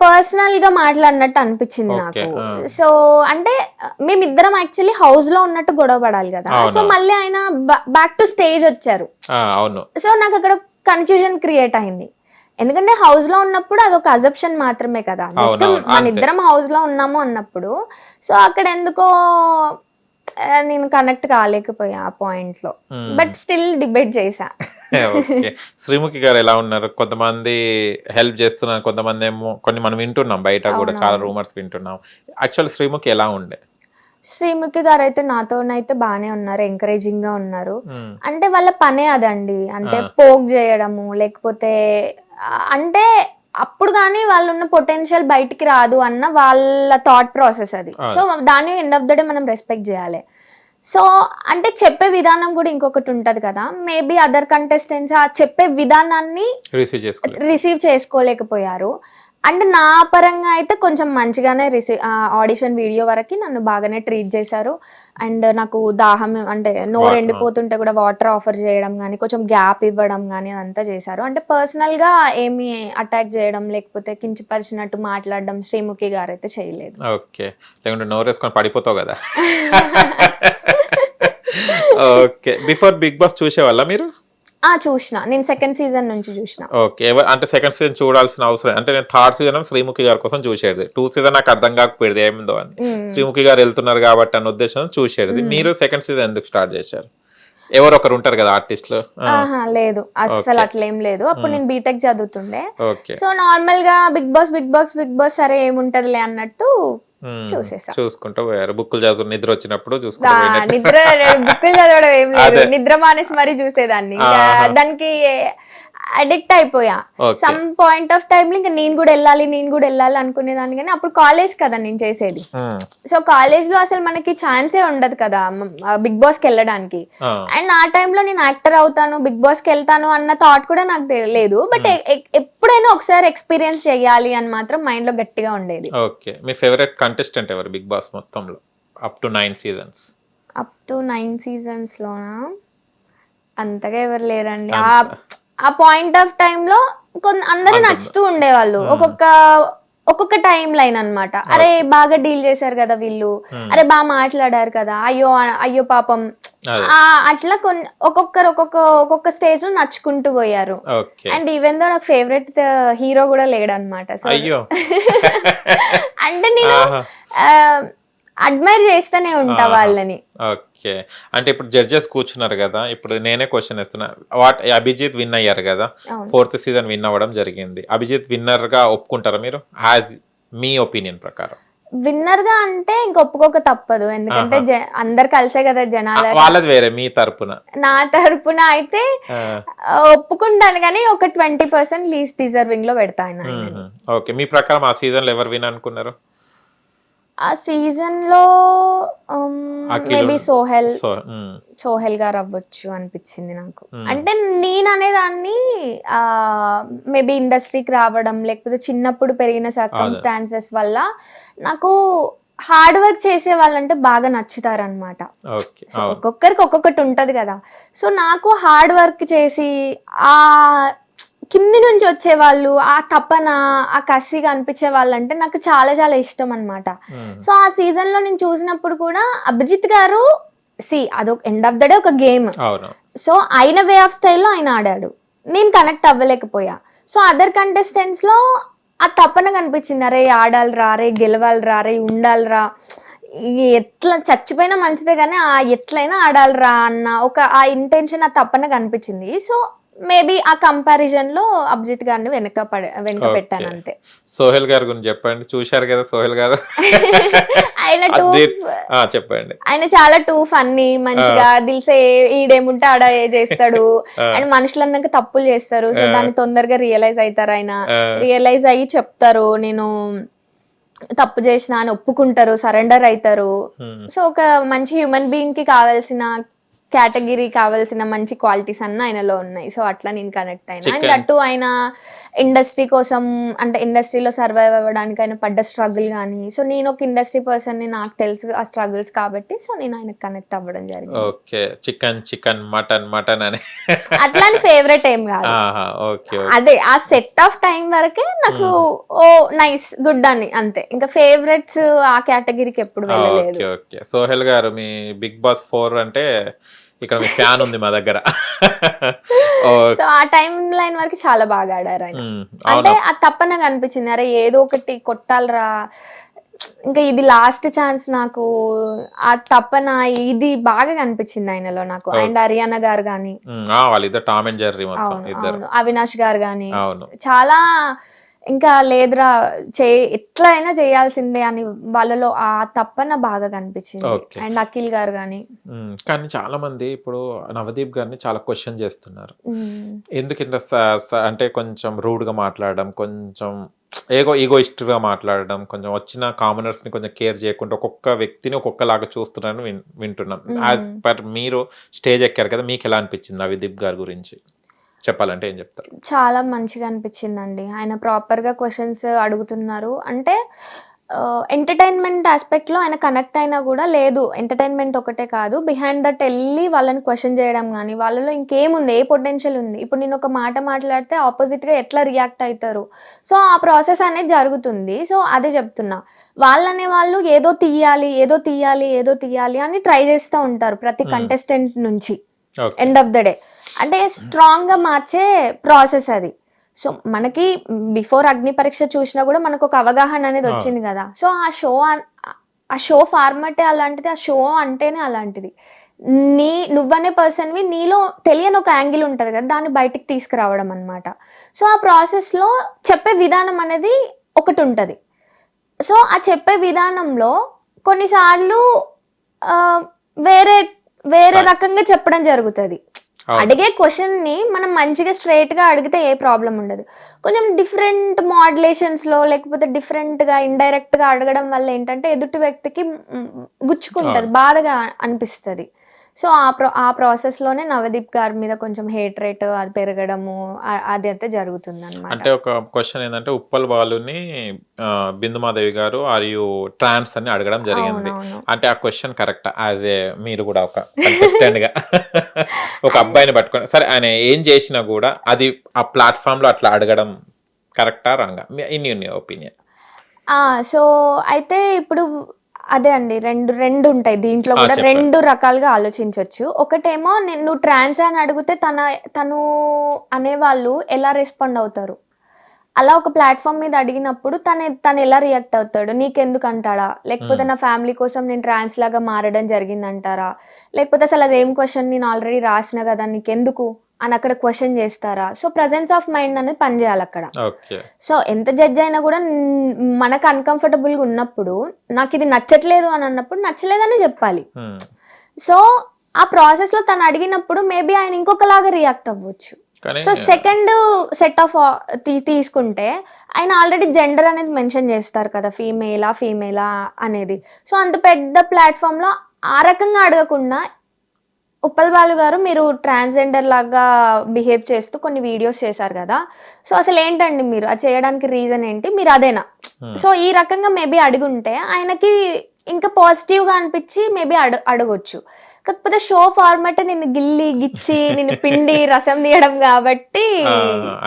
పర్సనల్ గా మాట్లాడినట్టు అనిపించింది నాకు. సో అంటే మేమిద్దరం యాక్చువల్లీ హౌస్ లో ఉన్నట్టు గొడవ పడాలి కదా, సో మళ్ళీ ఆయన బ్యాక్ టు స్టేజ్ వచ్చారు. సో నాకు అక్కడ కన్ఫ్యూజన్ క్రియేట్ అయింది. ఎందుకంటే హౌస్ లో ఉన్నప్పుడు అదొక అజప్షన్ మాత్రమే కదా, జస్ట్ మన ఇద్దరం హౌస్ లో ఉన్నాము అన్నప్పుడు. సో అక్కడ ఎందుకో నేను కనెక్ట్ కాలేకపోయా ఆ పాయింట్ లో, బట్ స్టిల్ డిబేట్ చేశా. శ్రీముఖి గారు ఎలా ఉన్నారు? కొంతమంది హెల్ప్ చేస్తున్నారు, కొంతమంది ఏమో కొన్ని మనం వింటున్నాం బయట కూడా చాలా రూమర్స్ వింటున్నాం. యాక్చువల్ శ్రీముఖి ఎలా ఉండే? శ్రీముఖి గారు అయితే నాతోనైతే బాగానే ఉన్నారు, ఎంకరేజింగ్ గా ఉన్నారు. అంటే వాళ్ళ పనే అదండి, అంటే పోక్ చేయడము లేకపోతే అంటే అప్పుడు కానీ వాళ్ళు ఉన్న పొటెన్షియల్ బయటికి రాదు అన్న వాళ్ళ థాట్ ప్రాసెస్ అది. సో దాన్ని ఎండ్ ఆఫ్ ద డే మనం రెస్పెక్ట్ చేయాలి. సో అంటే చెప్పే విధానం కూడా ఇంకొకటి ఉంటది కదా, మేబీ అదర్ కంటెస్టెంట్స్ ఆ చెప్పే విధానాన్ని రిసీవ్ చేసుకోలేకపోయారు. అంటే నా పరంగా అయితే కొంచెం మంచిగానే ఆడిషన్ వీడియో వరకు నన్ను బాగానే ట్రీట్ చేశారు. అండ్ నాకు దాహం అంటే నోరు ఎండిపోతుంటే కూడా వాటర్ ఆఫర్ చేయడం కానీ కొంచెం గ్యాప్ ఇవ్వడం కానీ అదంతా చేశారు. అంటే పర్సనల్గా ఏమి అటాక్ చేయడం లేకపోతే కించపరిచినట్టు మాట్లాడడం శ్రీముఖి గారు అయితే చేయలేదు. ఓకే, లేకుంటే నోరు వేసుకొని పడిపోతావు కదా. ఓకే, బిఫోర్ బిగ్ బాస్ చూసేవాళ్ళ మీరు? చూసిన, నేను సెకండ్ సీజన్ నుంచి చూసిన. ఓకే, అంటే సెకండ్ సీజన్ చూడాల్సిన అవసరం అంటే నేను థర్డ్ సీజన్ శ్రీముఖి గారి కోసం చూసేది. 2 సీజన్ నాకు అర్థం కాకపోయేది ఏమిందో అని. శ్రీముఖి గారు వెళ్తున్నారు కాబట్టి అన్న ఉద్దేశం చూసేది. మీరు సెకండ్ సీజన్ ఎందుకు స్టార్ట్ చేశారు? ఎవరు ఒకరు ఉంటారు కదా ఆర్టిస్టులు? లేదు అస్సలు అట్లేం లేదు. అప్పుడు నేను బీటెక్ చదువుతుండే. సో నార్మల్ గా బిగ్ బాస్ సరే ఏముంటదిలే అన్నట్టు చూసుకుంటూ పోయారు. బుక్కులు చదువు నిద్ర వచ్చినప్పుడు నిద్ర బుక్కులు చదవడం ఏం లేదు, నిద్ర మానేసి మరీ చూసేదాన్ని. దానికి అడిక్ట్ అయిపోయా. సమ్ పాయింట్ ఆఫ్ టైమ్ ఇంకా నేను కూడా వెళ్ళాలి అనుకునేదాన్ని. కానీ అప్పుడు కాలేజ్ కదా నేను చేసేది. సో కాలేజ్ లో అసలు మనకి ఛాన్సే ఉండదు కదా బిగ్ బాస్ కి వెళ్ళడానికి. అండ్ ఆ టైంలో నేను యాక్టర్ అవుతాను, బిగ్ బాస్ కి వెళ్తాను అన్న థాట్ కూడా నాకు లేదు. బట్ ఎప్పుడైనా ఒకసారి ఎక్స్పీరియన్స్ చెయ్యాలి అని మాత్రం మైండ్ లో గట్టిగా ఉండేది. ఓకే, మీ ఫేవరెట్ కంటెస్టెంట్ ఎవరు బిగ్ బాస్ మొత్తంలో up to 9 seasons? Up to 9 seasons లోనా అంతగా ఎవరు లేరండి. ఆ పాయింట్ ఆఫ్ టైమ్ లో అందరూ నచ్చుతూ ఉండేవాళ్ళు. ఒక్కొక్క టైం లైన్ అన్నమాట. అరే బాగా డీల్ చేశారు కదా వీళ్ళు, అరే బాగా మాట్లాడారు కదా, అయ్యో పాపం, అట్లా ఒక్కొక్క స్టేజ్ లో నచ్చుకుంటూ పోయారు. అండ్ ఈవెన్ దో నాకు ఫేవరెట్ హీరో కూడా లేడనమాట. సో అంటే నేను అడ్మైర్ చేస్తూనే ఉంటా వాళ్ళని. ఓకే, అంటే ఇప్పుడు జడ్జెస్ కూర్చున్నారు కదా, ఇప్పుడు నేనే క్వశ్చన్ ఇస్తున్నా. అభిజిత్ విన్ అయ్యారు కదా, 4th సీజన్ విన్ అవ్వడం జరిగింది. అభిజిత్ విన్నర్ గా ఒప్పుకుంటారా మీరు? యాజ్ మీ ఒపీనియన్ ప్రకారం విన్నర్ గా అంటే ఇంక ఒప్పుకోక తప్పదు. ఎందుకంటే అందరు కలిసే కదా జనాలు. వాళ్ళది వేరే, మీ తరపున? నా తరపున అయితే ఒప్పుకుంటాను కానీ ఒక 20% లీస్ట్ డిజర్వింగ్ లో పెడతాను. ఓకే, మీ ప్రకారం ఆ సీజన్ లో ఎవరు విన్ అనుకున్నారు? ఆ సీజన్ లో మేబీ సోహెల్ గారు అవ్వచ్చు అనిపించింది నాకు. అంటే నేను అనేదాన్ని మేబీ ఇండస్ట్రీకి రావడం లేకపోతే చిన్నప్పుడు పెరిగిన సర్కమ్స్టాన్సెస్ వల్ల నాకు హార్డ్ వర్క్ చేసే వాళ్ళంటే బాగా నచ్చుతారనమాట. సో ఒక్కొక్కరికి ఒక్కొక్కటి ఉంటది కదా. సో నాకు హార్డ్ వర్క్ చేసి ఆ కింది నుంచి వచ్చే వాళ్ళు, ఆ తపన, ఆ కసిగా అనిపించే వాళ్ళంటే నాకు చాలా చాలా ఇష్టం అనమాట. సో ఆ సీజన్ లో నేను చూసినప్పుడు కూడా అభిజిత్ గారు అదొక ఎండ్ ఆఫ్ ద డే ఒక గేమ్. సో ఆయన వే ఆఫ్ స్టైల్లో ఆయన ఆడాడు, నేను కనెక్ట్ అవ్వలేకపోయా. సో అదర్ కంటెస్టెంట్స్ లో ఆ తపన కనిపించింది, అరే ఆడాలిరా, అరే గెలవాలిరా, అరే ఉండాలిరా, ఎట్లా చచ్చిపోయినా మంచిదే కానీ ఎట్లయినా ఆడాలిరా అన్న ఒక ఆ ఇంటెన్షన్, ఆ తపన కనిపించింది. సో మేబీ ఆ కంపారిజన్ లో అభిజిత్ గారిని వెనక పెట్టాను అంతే. సోహెల్ గారి గురించి చెప్పండి, చూశారు కదా సోహెల్ గారు. చెప్పండి. ఆయన చాలా ఫన్నీ, మంచిగా దిల్సే ఈడేముంటే ఆడ చేస్తాడు. అండ్ మనుషులు అన్నాక తప్పులు చేస్తారు, సో దాన్ని తొందరగా రియలైజ్ అవుతారు. ఆయన రియలైజ్ అయ్యి చెప్తారు, నేను తప్పు చేసిన అని ఒప్పుకుంటారు, సరెండర్ అవుతారు. సో ఒక మంచి హ్యూమన్ బీయింగ్ కి కావాల్సిన కేటగిరీ కావాల్సిన మంచి క్వాలిటీస్ అన్న ఆయనలో ఉన్నాయి. సో అట్లా నేను కనెక్ట్ అయినా. అండ్ అటు ఆయన ఇండస్ట్రీ కోసం, అంటే ఇండస్ట్రీలో సర్వైవ్ అవ్వడానికి ఆయన పడ్డ స్ట్రగుల్ కానీ, సో నేను ఒక ఇండస్ట్రీ పర్సన్ ని, నాకు తెలుసు ఆ స్ట్రగుల్స్ కాబట్టి, సో నేను ఆయనకు కనెక్ట్ అవ్వడం జరిగింది. ఓకే, చికెన్ మటన్ అని అట్లా ఫేవరెట్ ఏం కాదు, అదే ఆ సెట్ ఆఫ్ టైం వరకే నాకు ఓ నైస్ గుడ్ అని అంతే. ఇంకా ఫేవరెట్స్ ఆ కేటగిరీకి ఎప్పుడు వెళ్ళలేదు. సోహెల్ గారు, మీ బిగ్ బాస్ 4 అంటే ఇక్కడ మీ ఫ్యాన్ ఉంది మా దగ్గర. సో ఆ టైం లైన్ వరకు చాలా బాగా ఆడారు ఆయన. అంటే ఆ తప్పనగా అనిపించింది, అరే ఏదో ఒకటి కొట్టాలరా, ఇంకా ఇది లాస్ట్ ఛాన్స్ నాకు, ఆ తప్పన ఇది బాగా కనిపించింది ఆయనలో నాకు. అండ్ హరియానా గారు గాని, అవినాష్ గారు గాని చాలా, ఇంకా లేదురా ఎట్లా అయినా చేయాల్సిందే అని వాళ్ళలో ఆ తప్పన బాగా కనిపించింది. అండ్ అఖిల్ గారు కానీ చాలా మంది ఇప్పుడు నవదీప్ గారిని చాలా క్వశ్చన్ చేస్తున్నారు, ఎందుకు అంటే కొంచెం రూడ్ గా మాట్లాడడం, కొంచెం ఈగోయిస్ట్ గా మాట్లాడడం, కొంచెం వచ్చిన కామనర్స్ ని కొంచెం కేర్ చేయకుండా ఒక్కొక్క వ్యక్తిని ఒక్కొక్కలాగా చూస్తున్నారని వింటున్నాం. యాజ్ పర్ మీరు స్టేజ్ ఎక్కారు కదా, మీకు ఎలా అనిపించింది నవదీప్ గారి గురించి చెప్పాలంటే ఏం చెప్తారు? చాలా మంచిగా అనిపించిందండి. ఆయన ప్రాపర్ గా క్వశ్చన్స్ అడుగుతున్నారు. అంటే ఎంటర్టైన్మెంట్ ఆస్పెక్ట్ లో ఆయన కనెక్ట్ అయినా కూడా, లేదు ఎంటర్టైన్మెంట్ ఒకటే కాదు, బిహైండ్ దట్ వెళ్ళి వాళ్ళని క్వశ్చన్ చేయడం కానీ, వాళ్ళలో ఇంకేముంది, ఏ పొటెన్షియల్ ఉంది, ఇప్పుడు నేను ఒక మాట మాట్లాడితే ఆపోజిట్ గా ఎట్లా రియాక్ట్ అవుతారు, సో ఆ ప్రాసెస్ అనేది జరుగుతుంది. సో అదే చెప్తున్నా, వాళ్ళనే వాళ్ళు ఏదో తీయాలి అని ట్రై చేస్తూ ఉంటారు ప్రతి కంటెస్టెంట్ నుంచి. ఎండ్ ఆఫ్ ద డే అంటే స్ట్రాంగ్ గా మార్చే ప్రాసెస్ అది. సో మనకి బిఫోర్ అగ్ని పరీక్ష చూసినా కూడా మనకు ఒక అవగాహన అనేది వచ్చింది కదా. సో ఆ షో ఫార్మాటే అలాంటిది, ఆ షో అంటేనే అలాంటిది. నువ్వనే పర్సన్వి, నీలో తెలియని ఒక యాంగిల్ ఉంటుంది కదా, దాన్ని బయటికి తీసుకురావడం అనమాట. సో ఆ ప్రాసెస్ లో చెప్పే విధానం అనేది ఒకటి ఉంటుంది. సో ఆ చెప్పే విధానంలో కొన్నిసార్లు వేరే రకంగా చెప్పడం జరుగుతుంది. అడిగే క్వశ్చన్ ని మనం మంచిగా స్ట్రైట్ గా అడిగితే ఏ ప్రాబ్లం ఉండదు. కొంచెం డిఫరెంట్ మాడ్యులేషన్స్ లో, లేకపోతే డిఫరెంట్ గా ఇండైరెక్ట్ గా అడగడం వల్ల ఏంటంటే ఎదుటి వ్యక్తికి గుచ్చుకుంటది, బాధగా అనిపిస్తుంది. సో ఆ ప్రాసెస్ లోనే నవదీప్ గారి మీద కొంచెం హేట్ రేట్ అది పెరగడము అది అయితే జరుగుతుంది అనమాట. అంటే ఒక క్వశ్చన్ ఏంటంటే, ఉప్పల్ బాలుని బిందుమాదేవి గారు ఆర్ యు ట్రాన్స్ అని అడగడం జరిగింది. అంటే ఆ క్వశ్చన్ కరెక్ట్? యాజ్ ఏ మీరు కూడా ఒక కంటెస్టెంట్ గా ఒక అబ్బాయిని పట్టుకొని, సరే ఆయన ఏం చేసినా కూడా అది ఆ ప్లాట్ఫామ్ లో అట్లా అడగడం కరెక్టా రాంగా ఇన్ యువర్ ఒపీనియన్? సో అయితే ఇప్పుడు అదే అండి, రెండు ఉంటాయి దీంట్లో కూడా. రెండు రకాలుగా ఆలోచించవచ్చు. ఒకటేమో నువ్వు ట్రాన్స్ అని అడిగితే తను అనేవాళ్ళు ఎలా రెస్పాండ్ అవుతారు, అలా ఒక ప్లాట్ఫామ్ మీద అడిగినప్పుడు తను ఎలా రియాక్ట్ అవుతాడు, నీకెందుకు అంటాడా, లేకపోతే నా ఫ్యామిలీ కోసం నేను ట్రాన్స్ లాగా మారడం జరిగిందంటారా, లేకపోతే అసలు అదేం క్వశ్చన్, నేను ఆల్రెడీ రాసిన కదా నీకెందుకు అని అక్కడ క్వశ్చన్ చేస్తారా. సో ప్రజెన్స్ ఆఫ్ మైండ్ అనేది పనిచేయాలి అక్కడ. సో ఎంత జడ్జ్ అయినా కూడా మనకు అన్కంఫర్టబుల్ గా ఉన్నప్పుడు, నాకు ఇది నచ్చట్లేదు అని అన్నప్పుడు నచ్చలేదని చెప్పాలి. సో ఆ ప్రాసెస్ లో తను అడిగినప్పుడు మేబీ ఆయన ఇంకొకలాగా రియాక్ట్ అవ్వచ్చు. కానీ సో సెకండ్ సెట్ ఆఫ్ తీసుకుంటే ఆయన ఆల్రెడీ జెండర్ అనేది మెన్షన్ చేస్తారు కదా, ఫీమేలా అనేది. సో అంత పెద్ద ప్లాట్ఫామ్లో ఆ రకంగా అడగకుండా ఉప్పల్ బాలు గారు మీరు ట్రాన్స్జెండర్ లాగా బిహేవ్ చేస్తూ కొన్ని వీడియోస్ చేశారు కదా, సో అసలు ఏంటండి మీరు అది చేయడానికి రీజన్ ఏంటి, మీరు అదేనా? సో ఈ రకంగా మేబీ అడుగుంటే ఆయనకి ఇంకా పాజిటివ్గా అనిపించి మేబీ అడగొచ్చు. కాకపోతే షో ఫార్మాట్ నిన్ను గిచ్చి నిన్ను పిండి రసం తీయడం కాబట్టి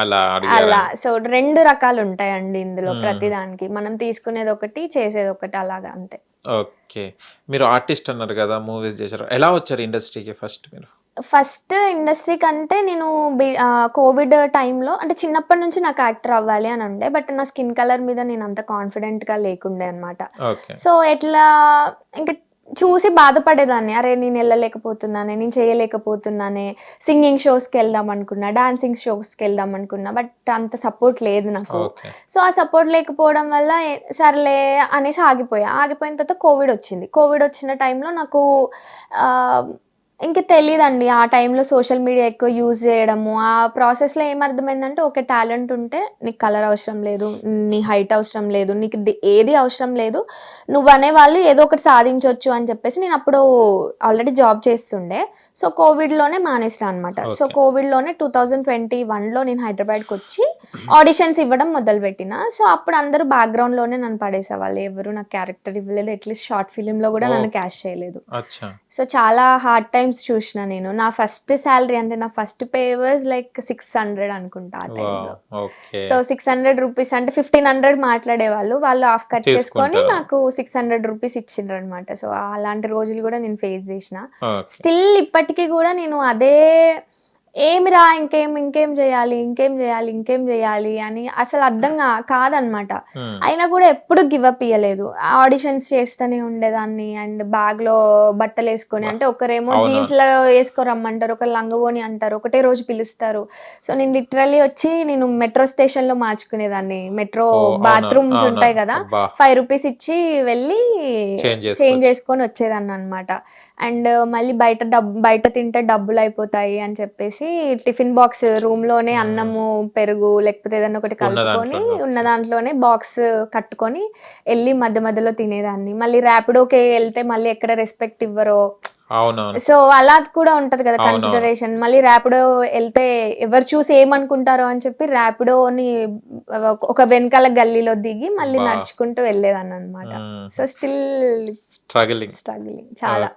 అలా. సో 2 రకాలు ఉంటాయండి ఇందులో, ప్రతిదానికి మనం తీసుకునేది ఒకటి చేసేది ఒకటి, అలాగా అంతే. ఓకే, మీరు ఆర్టిస్ట్ అన్నారు కదా, మూవీస్ చేశారు, ఎలా వచ్చారు ఇండస్ట్రీకి ఫస్ట్ మీరు? ఫస్ట్ ఇండస్ట్రీ కంటే నేను కోవిడ్ టైంలో, అంటే చిన్నప్పటి నుంచి నాకు యాక్టర్ అవ్వాలి అని ఉండే, బట్ నా స్కిన్ కలర్ మీద నేను అంత కాన్ఫిడెంట్గా లేకుండే అనమాట. సో ఎట్లా ఇంకా చూసి బాధపడేదాన్ని, అరే నేను వెళ్ళలేకపోతున్నానే, నేను చేయలేకపోతున్నానే, సింగింగ్ షోస్కి వెళ్దాం అనుకున్నా, డాన్సింగ్ షోస్కి వెళ్దాం అనుకున్నా, బట్ అంత సపోర్ట్ లేదు నాకు. సో ఆ సపోర్ట్ లేకపోవడం వల్ల సర్లే అనేసి ఆగిపోయిన తర్వాత కోవిడ్ వచ్చిన టైంలో నాకు ఇంక తెలియదండి, ఆ టైంలో సోషల్ మీడియా ఎక్కువ యూజ్ చేయడము, ఆ ప్రాసెస్లో ఏమర్థమైందంటే ఒక టాలెంట్ ఉంటే నీకు కలర్ అవసరం లేదు, నీ హైట్ అవసరం లేదు, నీకు ఏది అవసరం లేదు, నువ్వు అనేవాళ్ళు ఏదో ఒకటి సాధించవచ్చు అని చెప్పేసి నేను అప్పుడు ఆల్రెడీ జాబ్ చేస్తుండే. సో కోవిడ్లోనే మానేసిన అనమాట. సో కోవిడ్లోనే 2021లో నేను హైదరాబాద్కి వచ్చి ఆడిషన్స్ ఇవ్వడం మొదలుపెట్టిన. సో అప్పుడు అందరూ బ్యాక్గ్రౌండ్లోనే నన్ను పడేసేవాళ్ళు, ఎవరు నాకు క్యారెక్టర్ ఇవ్వలేదు, అట్లీస్ట్ షార్ట్ ఫిలింలో కూడా నన్ను క్యాష్ చేయలేదు. సో చాలా హార్డ్ టైమ్స్ చూసిన నేను. నా ఫస్ట్ శాలరీ అంటే నా ఫస్ట్ పే వాజ్ లైక్ 600 అనుకుంటా ఆ టైంలో. సో 600 రూపీస్ అంటే 1500 మాట్లాడేవాళ్ళు, వాళ్ళు ఆఫ్ కట్ చేసుకొని నాకు 600 రూపీస్ ఇచ్చిండ్రు అనమాట. సో అలాంటి రోజులు కూడా నేను ఫేస్ చేసిన. స్టిల్ ఇప్పటికీ కూడా నేను అదే ఏమిరా ఇంకేం చేయాలి అని అసలు అర్థం కాదనమాట. అయినా కూడా ఎప్పుడు గివప్ ఇయ్యలేదు, ఆడిషన్స్ చేస్తూనే ఉండేదాన్ని. అండ్ బ్యాగ్ లో బట్టలు వేసుకొని, అంటే ఒకరేమో జీన్స్ లో వేసుకోరమ్మంటారు, ఒకరు లంగవోని అంటారు, ఒకటే రోజు పిలుస్తారు. సో నేను లిటరల్లీ వచ్చి నేను మెట్రో స్టేషన్ లో మార్చుకునేదాన్ని. మెట్రో బాత్రూమ్స్ ఉంటాయి కదా, 5 రూపీస్ ఇచ్చి వెళ్ళి చేంజ్ చేసుకొని వచ్చేదాన్ని అనమాట. అండ్ మళ్ళీ బయట తింటే డబ్బులు అయిపోతాయి అని చెప్పేసి టిఫిన్ బాక్స్ రూమ్ లోనే అన్నము పెరుగు లేకపోతే ఏదన్నా ఒకటి కలుపుకొని ఉన్న దాంట్లోనే బాక్స్ కట్టుకొని వెళ్ళి మధ్య మధ్యలో తినేదాన్ని. మళ్ళీ ర్యాపిడోకి వెళ్తే మళ్ళీ ఎక్కడ రెస్పెక్ట్ ఇవ్వరో, సో అలా కూడా ఉంటది కదా కన్సిడరేషన్. మళ్ళీ ర్యాపిడో వెళ్తే ఎవరు చూసి ఏమనుకుంటారో అని చెప్పి ర్యాపిడోని ఒక వెనకాల గల్లీలో దిగి మళ్ళీ నడుచుకుంటూ వెళ్ళేదాన్ని అనమాట. సో స్టిల్ స్ట్రగ్లింగ్ చాలా.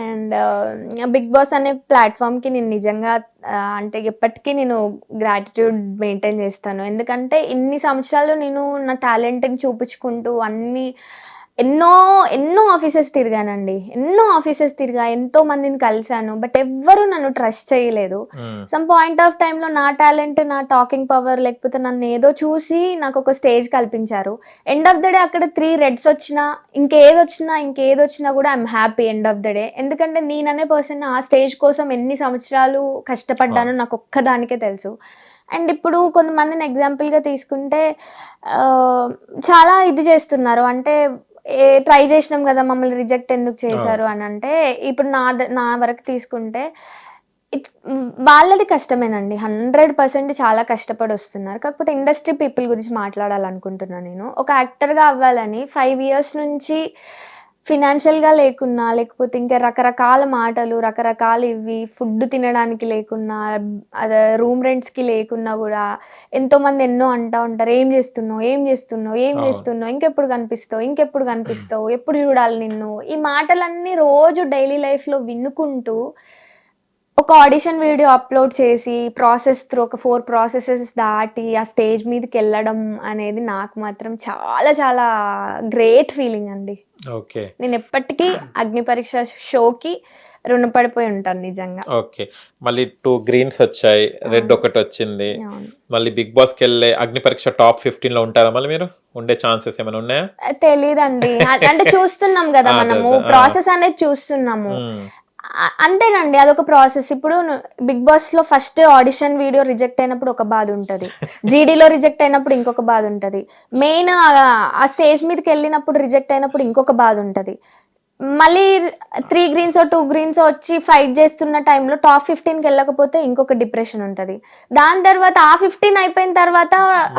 అండ్ బిగ్ బాస్ అనే ప్లాట్ఫామ్ కి నేను నిజంగా అంటే ఎప్పటికీ నేను గ్రాటిట్యూడ్ మెయింటైన్ చేస్తాను. ఎందుకంటే ఇన్ని సంవత్సరాలు నేను నా టాలెంట్ని చూపించుకుంటూ ఎన్నో ఆఫీసెస్ తిరిగానండి, ఎంతో మందిని కలిశాను, బట్ ఎవ్వరు నన్ను ట్రస్ట్ చేయలేదు. సమ్ పాయింట్ ఆఫ్ టైంలో నా టాలెంట్, నా టాకింగ్ పవర్ లేకపోతే నన్ను ఏదో చూసి నాకు ఒక స్టేజ్ కల్పించారు. ఎండ్ ఆఫ్ ద డే అక్కడ 3 రెడ్స్ వచ్చినా ఇంకేదొచ్చినా కూడా I'm happy end of the day. ఎందుకంటే నేననే పర్సన్ ఆ స్టేజ్ కోసం ఎన్ని సంవత్సరాలు కష్టపడ్డానో నాకు ఒక్కదానికే తెలుసు. అండ్ ఇప్పుడు కొంతమందిని ఎగ్జాంపుల్గా తీసుకుంటే చాలా ఇది చేస్తున్నారు, అంటే ట్రై చేసినాం కదా మమ్మల్ని రిజెక్ట్ ఎందుకు చేశారు అని. అంటే ఇప్పుడు నా వరకు తీసుకుంటే వాళ్ళది కష్టమేనండి, 100% చాలా కష్టపడి వస్తున్నారు. కాకపోతే ఇండస్ట్రీ పీపుల్ గురించి మాట్లాడాలనుకుంటున్నాను నేను. ఒక యాక్టర్గా అవ్వాలని 5 years నుంచి ఫినాన్షియల్గా లేకున్నా, లేకపోతే ఇంకా రకరకాల మాటలు, రకరకాల ఫుడ్ తినడానికి లేకున్నా, అదే రూమ్ రెంట్స్కి లేకున్నా కూడా ఎంతోమంది ఎన్నో అంటూ ఉంటారు, ఏం చేస్తున్నావు, ఇంకెప్పుడు కనిపిస్తావు, ఎప్పుడు చూడాలి నిన్ను. ఈ మాటలన్నీ రోజు డైలీ లైఫ్లో వినుకుంటూ ఒక ఆడిషన్ వీడియో అప్లోడ్ చేసి ఒక 4 ప్రాసెసెస్ దాటి ఆ స్టేజ్ మీదకి వెళ్ళడం అనేది నాకు మాత్రం చాలా చాలా గ్రేట్ ఫీలింగ్ అండి. నేను ఎప్పటికీ అగ్ని పరీక్ష షోకి రుణపడిపోయి ఉంటాను నిజంగా. ఓకే, మళ్ళీ 2 గ్రీన్స్ వచ్చాయి, రెడ్ ఒకటి వచ్చింది. మళ్ళీ బిగ్ బాస్ కి వెళ్ళే అగ్ని పరీక్ష టాప్ 15 లో ఉంటారా? మళ్ళీ మీరు ఉండే ఛాన్సెస్ ఏమైనా ఉన్నాయా? తెలీదండి, అంటే చూస్తున్నాం కదా మనము, ప్రాసెస్ అనేది చూస్తున్నాము అంతేనండి, అదొక ప్రాసెస్. ఇప్పుడు బిగ్ బాస్ లో ఫస్ట్ ఆడిషన్ వీడియో రిజెక్ట్ అయినప్పుడు ఒక బాధ ఉంటది, జీడీలో రిజెక్ట్ అయినప్పుడు ఇంకొక బాధ ఉంటది, మెయిన్ ఆ స్టేజ్ మీదకి వెళ్ళినప్పుడు రిజెక్ట్ అయినప్పుడు ఇంకొక బాధ ఉంటది. మళ్ళీ 3 గ్రీన్స్ 2 గ్రీన్స్ వచ్చి ఫైట్ చేస్తున్న టైంలో టాప్ 15కి వెళ్ళకపోతే ఇంకొక డిప్రెషన్ ఉంటది. దాని తర్వాత ఆ 15 అయిపోయిన తర్వాత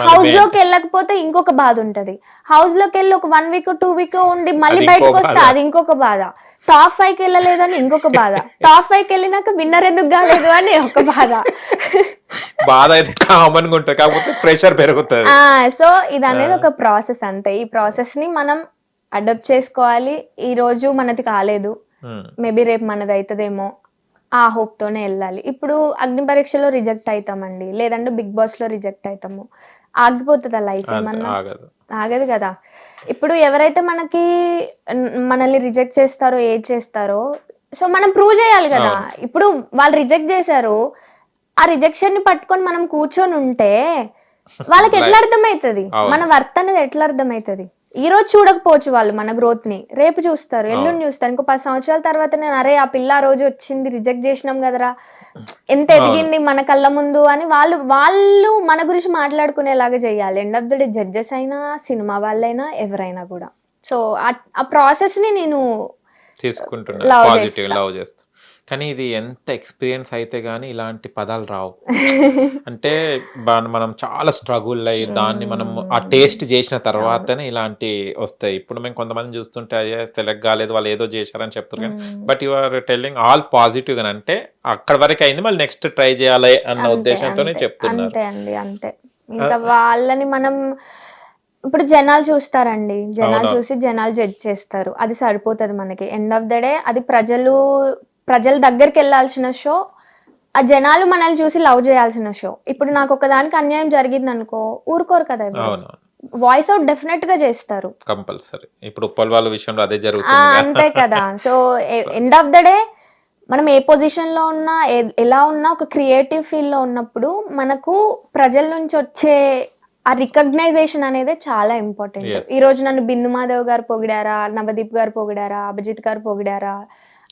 హౌస్ లోకి వెళ్ళకపోతే ఇంకొక బాధ ఉంటది. హౌస్ లోకి వెళ్ళి ఒక 1 వీక్ 2 వీక్ ఉండి మళ్ళీ అది బయటకు ఇంకో వస్తే బాధ. అది ఇంకొక బాధ. టాప్ 5కి వెళ్ళలేదని ఇంకొక బాధ. టాప్ 5కి వెళ్ళినాక విన్నర్ ఎందుకు కాలేదు అని ఒక బాధ. బాధ అయితే కామన్ గా ఉంటుంది, కాకపోతే ప్రెషర్ పెరుగుతుంది. సో ఇది అనేది ఒక ప్రాసెస్ అంతే. ఈ ప్రాసెస్ ని మనం అడాప్ట్ చేసుకోవాలి. ఈ రోజు మనది కాలేదు, మేబీ రేపు మనది అవుతుందేమో, ఆ హోప్ తోనే వెళ్ళాలి. ఇప్పుడు అగ్ని పరీక్షలో రిజెక్ట్ అవుతామండి, లేదంటే బిగ్ బాస్ లో రిజెక్ట్ అవుతాము, ఆగిపోతుందా లైఫ్? ఏమన్నా ఆగదు. ఆగదు కదా. ఇప్పుడు ఎవరైతే మనల్ని రిజెక్ట్ చేస్తారో ఏది చేస్తారో, సో మనం ప్రూవ్ చేయాలి కదా. ఇప్పుడు వాళ్ళు రిజెక్ట్ చేశారు, ఆ రిజెక్షన్ ని పట్టుకొని మనం కూర్చొని ఉంటే వాళ్ళకి ఎట్లా అర్థమవుతుంది మన వర్త్ అనేది? ఎట్లా అర్థమవుతుంది? ఈ రోజు చూడకపోవచ్చు వాళ్ళు మన గ్రోత్ ని, రేపు చూస్తారు, ఎల్లుండి చూస్తారు. ఇంకో 10 సంవత్సరాల తర్వాత నేను అరే ఆ పిల్ల ఆ రోజు వచ్చింది, రిజెక్ట్ చేసినాం కదరా, ఎంత ఎదిగింది మన కళ్ళ ముందు అని వాళ్ళు మన గురించి మాట్లాడుకునేలాగా చేయాలి. End of the day judges అయినా, సినిమా వాళ్ళైనా, ఎవరైనా కూడా. సో ఆ ప్రాసెస్ ని నేను తీసుకుంటున్నా, Love పాజిటివ్ చేస్తా. లవ్ చేస్తా. కానీ ఇది ఎంత ఎక్స్పీరియన్స్ అయితే గానీ ఇలాంటి పదాలు రావు. అంటే మనం చాలా స్ట్రగుల్ అయ్యి దాన్ని మనం ఆ టేస్ట్ చేసిన తర్వాతనే ఇలాంటి వస్తాయి. ఇప్పుడు మేము కొంతమంది చూస్తుంటే అయ్యే సెలెక్ట్ కాలేదు, వాళ్ళు ఏదో చేశారని చెప్తారు కానీ, but you are telling all positive గా, అంటే అక్కడ వరకు అయింది, మళ్ళీ నెక్స్ట్ ట్రై చేయాలి అన్న ఉద్దేశంతోనే చెప్తున్నారు. అంతే అండి, అంతే. ఇంకా వాళ్ళని మనం ఇప్పుడు జనాలు చూస్తారండి, జనాలు చూసి జనాలు జడ్జ్ చేస్తారు, అది సరిపోతుంది మనకి. ఎండ్ ఆఫ్ ద డే అది ప్రజల దగ్గరికి వెళ్ళాల్సిన షో, ఆ జనాలు మనల్ని చూసి లవ్ చేయాల్సిన షో. ఇప్పుడు నాకు ఒకదానికి అన్యాయం జరిగింది అనుకో, ఊరుకోరు కదా, వాయిస్ అవుట్ డెఫినెట్ గా చేస్తారు, కంపల్సరీ. ఇప్పుడు ఉప్పల్ వాళ్ళ విషయంలో అదే జరుగుతుంది. అంతే కదా. So end of the day మనం ఏ పొజిషన్ లో ఉన్నా, ఎలా ఉన్నా, ఒక క్రియేటివ్ ఫీల్డ్ లో ఉన్నప్పుడు మనకు ప్రజల నుంచి వచ్చే ఆ రికగ్నైజేషన్ అనేది చాలా ఇంపార్టెంట్. ఈ రోజు నన్ను బిందు మాధవ్ గారు పొగిడారా, నవదీప్ గారు పొగిడారా, అభిజిత్ గారు పొగిడారా,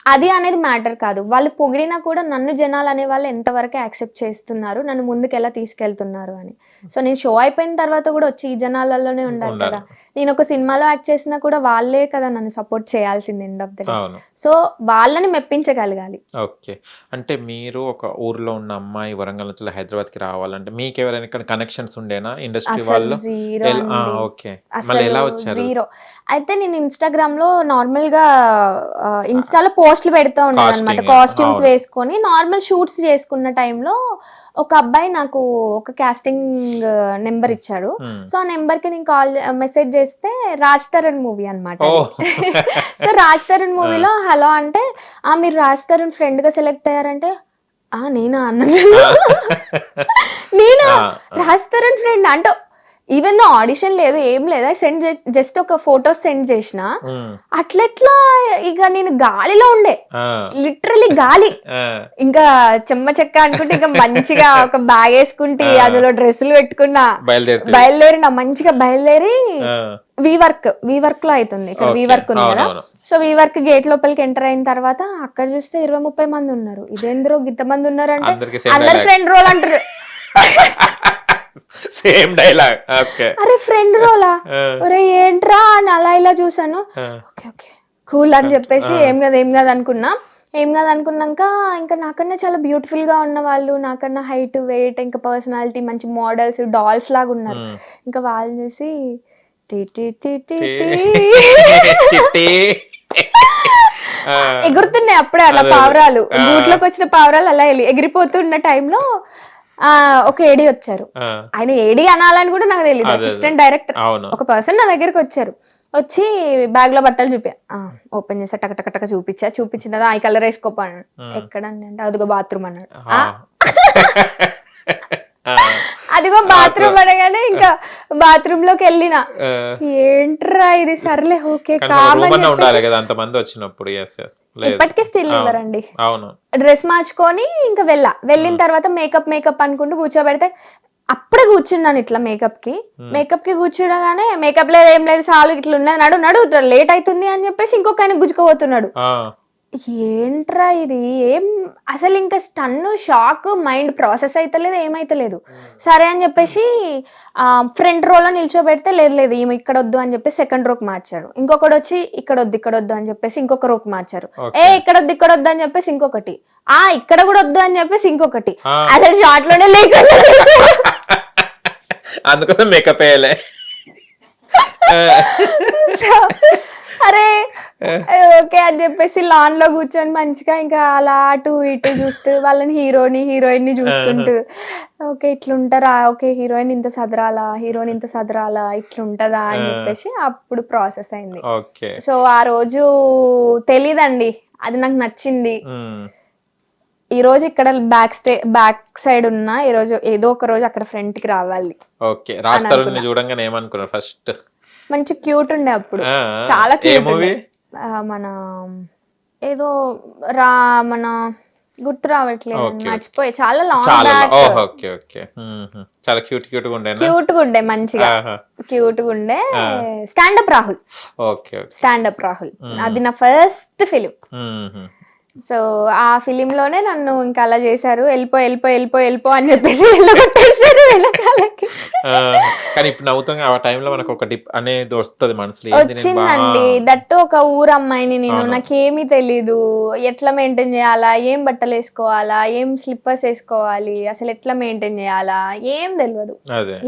అది అనేది మ్యాటర్ కాదు. వాళ్ళు పొగిడినా కూడా నన్ను జనాలు అనే వాళ్ళు ఎంతవరకు యాక్సెప్ట్ చేస్తున్నారు, నన్ను ముందుకు ఎలా తీసుకెళ్తున్నారు అని. సో నేను షో అయిపోయిన తర్వాత కూడా వచ్చి ఈ జనాలలోనే ఉండాలి కదా. నేను ఒక సినిమాలో యాక్ట్ చేసినా కూడా వాళ్ళే కదా నన్ను సపోర్ట్ చేయాల్సింది end of the day. So వాళ్ళని మెప్పించగలగాలి. ఓకే. అంటే మీరు ఒక ఊర్లో ఉన్న అమ్మాయి వరంగల్ నుంచి హైదరాబాద్ కి రావాలంటే మీకు ఎవరైనా కనెక్షన్స్ ఉండేనా ఇండస్ట్రీ వాళ్ళు? జీరో ఓకే, మళ్ళీ ఎలా వచ్చారు? జీరో. అయితే నేను ఇన్స్టాగ్రామ్ లో నార్మల్ గా ఇన్స్టాలో పోస్టులు పెడతా ఉండేది అనమాట, కాస్ట్యూమ్స్ వేసుకొని నార్మల్ షూట్స్ చేసుకున్న టైంలో ఒక అబ్బాయి నాకు ఒక కాస్టింగ్ నెంబర్ ఇచ్చాడు. సో ఆ నెంబర్ కి నేను మెసేజ్ చేస్తే రాజ్ తరుణ్ మూవీ అనమాట. సో రాజ్ తరుణ్ మూవీలో హలో అంటే, మీరు రాజ్ తరుణ్ ఫ్రెండ్ గా సెలెక్ట్ అయ్యారంటే, నేనా అన్నాను. నేనా రాజ్ తరుణ్ ఫ్రెండ్ అంటే, ఈవెన్ ఆడిషన్ లేదు, ఏం లేదా, జస్ట్ ఒక ఫోటో సెండ్ చేసిన, అట్లెట్లా ఇక నేను గాలిలో ఉండే, లిటరలీ గాలి. ఇంకా చెమ్మ చెక్క అనుకుంటే ఇంకా మంచిగా ఒక బ్యాగ్ వేసుకుంటే అందులో డ్రెస్సులు పెట్టుకున్నా, బయలుదేరిన మంచిగా బయలుదేరి వీవర్క్ లో అవుతుంది, ఇక్కడ వీవర్క్ ఉంది కదా. సో వీవర్క్ గేట్ లోపలికి ఎంటర్ అయిన తర్వాత అక్కడ చూస్తే 20-30 మంది ఉన్నారు. ఇదేంద్రో ఇంతమంది ఉన్నారు అంటే, అందరు ఫ్రెండ్ రోల్ అంటారు. Same dialogue. ఓకే, అరే ఫ్రెండ్ రోలా, ఒరే ఏంట్రా అని అలా ఇలా చూసాను. ఓకే ఓకే కూల్ అని చెప్పేసి ఏం కాదు అనుకున్నా. ఏం కాదు అనుకున్నాక ఇంకా నాకన్నా చాలా బ్యూటిఫుల్ గా ఉన్న వాళ్ళు, నాకన్నా హైట్ వెయిట్ ఇంకా పర్సనాలిటీ మంచి మోడల్స్ డాల్స్ లాగా ఉన్నారు. ఇంకా వాళ్ళు చూసి ఎగురుతున్నాయి అప్పుడే అలా పావురాలు, గూట్లోకి వచ్చిన పావురాలు అలా ఎగిరిపోతున్న టైంలో ఒక ఏడీ వచ్చారు. ఆయన ఏడీ అనాలని కూడా నాకు తెలియదు, అసిస్టెంట్ డైరెక్టర్ ఒక పర్సన్ నా దగ్గరికి వచ్చారు. వచ్చి బ్యాగ్ లో బట్టలు ఓపెన్ చేసా, టక చూపించిన తర్వాత ఈ కలర్ వేసుకోపా అన్నాడు. ఎక్కడండి అంటే, అదిగో బాత్రూమ్ అన్నాడు. అదిగో బాత్రూమ్ అనగానే ఇంకా బాత్రూమ్ లోకి వెళ్ళిన, ఏంట్రా ఇది, సర్లే ఓకే ఇప్పటికే స్టిల్ ఇవ్వరండి. డ్రెస్ మార్చుకొని ఇంకా వెళ్ళిన తర్వాత మేకప్ అనుకుంటూ కూర్చోబెడితే అప్పుడే కూర్చున్నాను ఇట్లా మేకప్ కి కూర్చునగానే, మేకప్ లేదు ఏం లేదు చాలు ఇట్లా ఉన్నది, నడు లేట్ అవుతుంది అని చెప్పేసి ఇంకొక ఆయన గుచ్చుకోబోతున్నాడు. ఏంట్రా ఇది, ఏం అసలు ఇంకా స్టన్ను షాక్, మైండ్ ప్రాసెస్ అయితలేదు, ఏమైతలేదు. సరే అని చెప్పేసి ఫ్రంట్ రోలో నిల్చోబెడితే లేదు ఈమె ఇక్కడ వద్దు అని చెప్పి సెకండ్ రోకి మార్చారు. ఇంకొకటి వచ్చి ఇక్కడ వద్దు అని చెప్పేసి ఇంకొక రోకి మార్చారు. ఇక్కడ వద్దు అని చెప్పేసి ఇంకొకటి, ఇక్కడ కూడా వద్దు అని చెప్పేసి ఇంకొకటి. అసలు షార్ట్ లోనే లేకుండా అందుకోసం మేకప్ వేయలే. అరే ఓకే అని చెప్పేసి లాన్ లో కూర్చొని మంచిగా ఇంకా అలా అటు ఇటు చూస్తూ వాళ్ళని హీరోయిన్ ని చూసుకుంటూ ఓకే ఇట్లుంటారా, ఓకే హీరోయిన్ ఇంత సదరాలా, హీరోయిన్ ఇంత సదరాలా, ఇట్లుంటదా అని చెప్పేసి అప్పుడు ప్రాసెస్ అయింది. సో ఆ రోజు తెలీదండి, అది నాకు నచ్చింది. ఈ రోజు ఇక్కడ బ్యాక్ సైడ్ ఉన్నా, ఈ రోజు ఏదో ఒక రోజు అక్కడ ఫ్రంట్ కి రావాలి. ఓకే, రాస్తారని చూడంగానే ఏమనుకున్నారు ఫస్ట్? మంచి క్యూట్ ఉండే అప్పుడు, చాలా క్యూట్ ఉండే. మన ఏదో మన గుర్తు రావట్లేదు, మర్చిపోయి, చాలా లాంగ్ బ్యాక్. చాలా క్యూట్ గా ఉండే మంచిగా క్యూట్ గా ఉండే. స్టాండప్ రాహుల్ అది నా ఫస్ట్ ఫిలిం. సో ఆ ఫిలిం లోనే నన్ను ఇంకా అలా చేశారు, వెళ్ళిపో అని చెప్పేసి వెళ్ళగొట్టేశారు వెనకాలకి. కానీ ఇప్పుడు నవ్వుతాం, ఆ టైంలో మనకు ఒక డిప్ అనేది వస్తుంది మనసులో. వచ్చిందండి, దట్టు ఒక ఊరు అమ్మాయిని నేను, నాకేమీ తెలీదు ఎట్లా మెయింటైన్ చేయాలా, ఏం బట్టలు వేసుకోవాలా, ఏం స్లిప్పర్స్ వేసుకోవాలి, అసలు ఎట్లా మెయింటైన్ చేయాలా ఏం తెలియదు.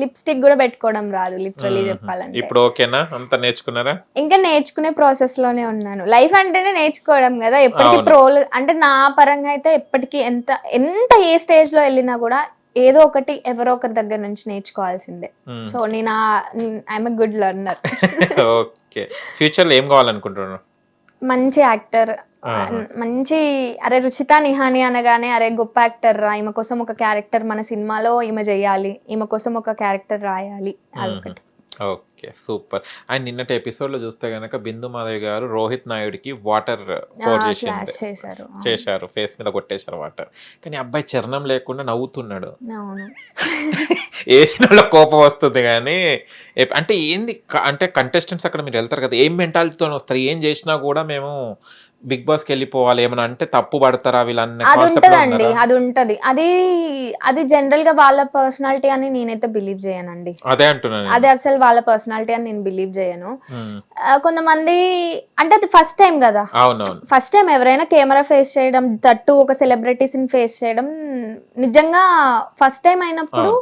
లిప్స్టిక్ కూడా పెట్టుకోవడం రాదు లిటరలీ చెప్పాలంటే. ఇప్పుడు ఓకేనా, అంతా నేర్చుకున్నారా? ఇంకా నేర్చుకునే ప్రాసెస్ లోనే ఉన్నాను. లైఫ్ అంటేనే నేర్చుకోవడం కదా, ఎప్పటికీ ప్రోలు అంటే నా పరంగా అయితే ఎప్పటికీ ఎంత ఏ స్టేజ్ లో వెళ్ళినా కూడా ఏదో ఒకటి ఎవరో ఒకరి దగ్గర నుంచి నేర్చుకోవాల్సిందే. సో నేను I'm a good learner. Okay, future లో ఏం కావాలనుకుంటున్నాను? మంచి యాక్టర్, మంచి అరే రుచిత నిహాని అనగానే అరే గొప్ప యాక్టర్ రా, ఈమె కోసం ఒక క్యారెక్టర్ మన సినిమాలో ఈమె చెయ్యాలి, ఈమె కోసం ఒక క్యారెక్టర్ రాయాలి, అదొకటి. Okay, super. అండ్ నిన్నటి ఎపిసోడ్ లో చూస్తే గనక బిందు మాధవి గారు రోహిత్ నాయుడుకి వాటర్ పోర్ చేశారు, ఫేస్ మీద కొట్టేశారు వాటర్. కానీ అబ్బాయి చరణం లేకుండా నవ్వుతున్నాడు. వేసిన కోపం వస్తుంది కానీ అంటే ఏంది అంటే కంటెస్టెంట్స్ అక్కడ మీరు వెళ్తారు కదా, ఏం మెంటాలిటీతో వస్తారు, ఏం చేసినా కూడా మేము బిగ్ బాస్ కి వెళ్ళిపోవాలి, ఏమన్నా అంటే తప్పు పడతారా వీళ్ళన్న? అది ఉంటదండి, అది ఉంటది, అది జనరల్ గా వాళ్ళ పర్సనాలిటీ అని నేనైతే బిలీవ్ చేయనండి. అదే అంటున్నాను, అది అసలు వాళ్ళ పర్సనాలిటీ అని నేను బిలీవ్ చేయను. కొంతమంది అంటే అది ఫస్ట్ టైం కదా, ఫస్ట్ టైం ఎవరైనా కెమెరా ఫేస్ చేయడం, తట్టు ఒక సెలబ్రిటీస్ ని ఫేస్ చేయడం నిజంగా ఫస్ట్ టైం అయినప్పుడు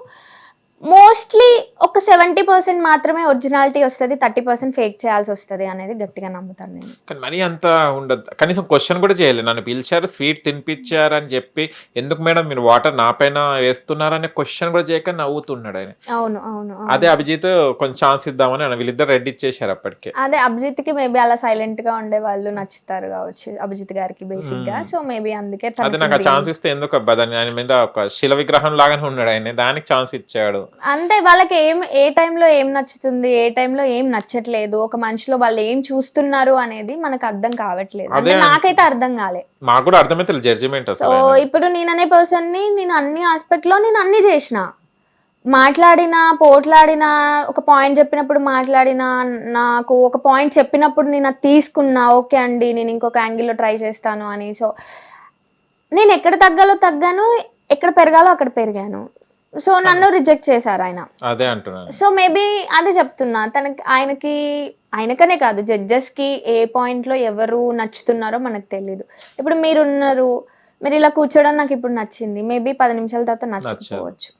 మోస్ట్లీ ఒక 70% మాత్రమే ఒరిజినాలిటీ వస్తుంది, 30% ఫేక్ చేయాల్సి వస్తుంది అనేది గట్టిగా నమ్ముతాను నేను. కానీ మరీ అంత ఉండదు, కనీసం క్వశ్చన్ కూడా చేయలేదు. నన్ను పిలిచారు, స్వీట్ తినిపించారు అని చెప్పి ఎందుకు మేడం మీరు వాటర్ నా పైన వేస్తున్నారనే క్వశ్చన్ కూడా చేయక నవ్వుతున్నాడు ఆయన. అవును. అదే అభిజిత్ కొంచెం ఛాన్స్ ఇద్దామని వీళ్ళిద్దరు రెడీ ఇచ్చేసారు అప్పటికే. అదే అభిజిత్ కి మేబీ అలా సైలెంట్ గా ఉండే వాళ్ళు నచ్చుతారు కావచ్చు అభిజిత్ గారికి బేసిక్ గా. సో మేబీ అందుకే అదే నాకు ఆ ఛాన్స్ ఇస్తే ఎందుకు అబ్బా, దాని ఆయన మీద ఒక శిల విగ్రహం లాగానే ఉన్నాడు ఆయన, దానికి ఛాన్స్ ఇచ్చాడు. అంటే వాళ్ళకి ఏ టైంలో ఏం నచ్చుతుంది, ఏ టైంలో ఏం నచ్చట్లేదు, ఒక మనిషిలో వాళ్ళు ఏం చూస్తున్నారు అనేది మనకు అర్థం కావట్లేదు. అంటే నాకైతే అర్థం కాలే, మాకు కూడా అర్థమైతే జడ్జిమెంట్. సో ఇప్పుడు నేను అనే పర్సన్ ని నేను అన్ని ఆస్పెక్ట్ లో నేను అన్ని చేసిన, మాట్లాడినా పోట్లాడినా, ఒక పాయింట్ చెప్పినప్పుడు మాట్లాడినా, నాకు ఒక పాయింట్ చెప్పినప్పుడు నేను అది తీసుకున్నా, ఓకే అండి నేను ఇంకొక యాంగిల్లో ట్రై చేస్తాను అని. సో నేను ఎక్కడ తగ్గాలో తగ్గాను, ఎక్కడ పెరగాలో అక్కడ పెరిగాను. సో నన్ను రిజెక్ట్ చేశారు ఆయన. అదే అంటున్నాను. సో మేబీ అదే చెప్తున్నా, ఆయనకనే కాదు జడ్జెస్ కి ఏ పాయింట్ లో ఎవరు నచ్చుతున్నారో మనకు తెలియదు. ఇప్పుడు మీరున్నారు, మీరు ఇలా కూర్చోవడం నాకు ఇప్పుడు నచ్చింది, మేబీ 10 నిమిషాల తర్వాత నచ్చకపోవచ్చు.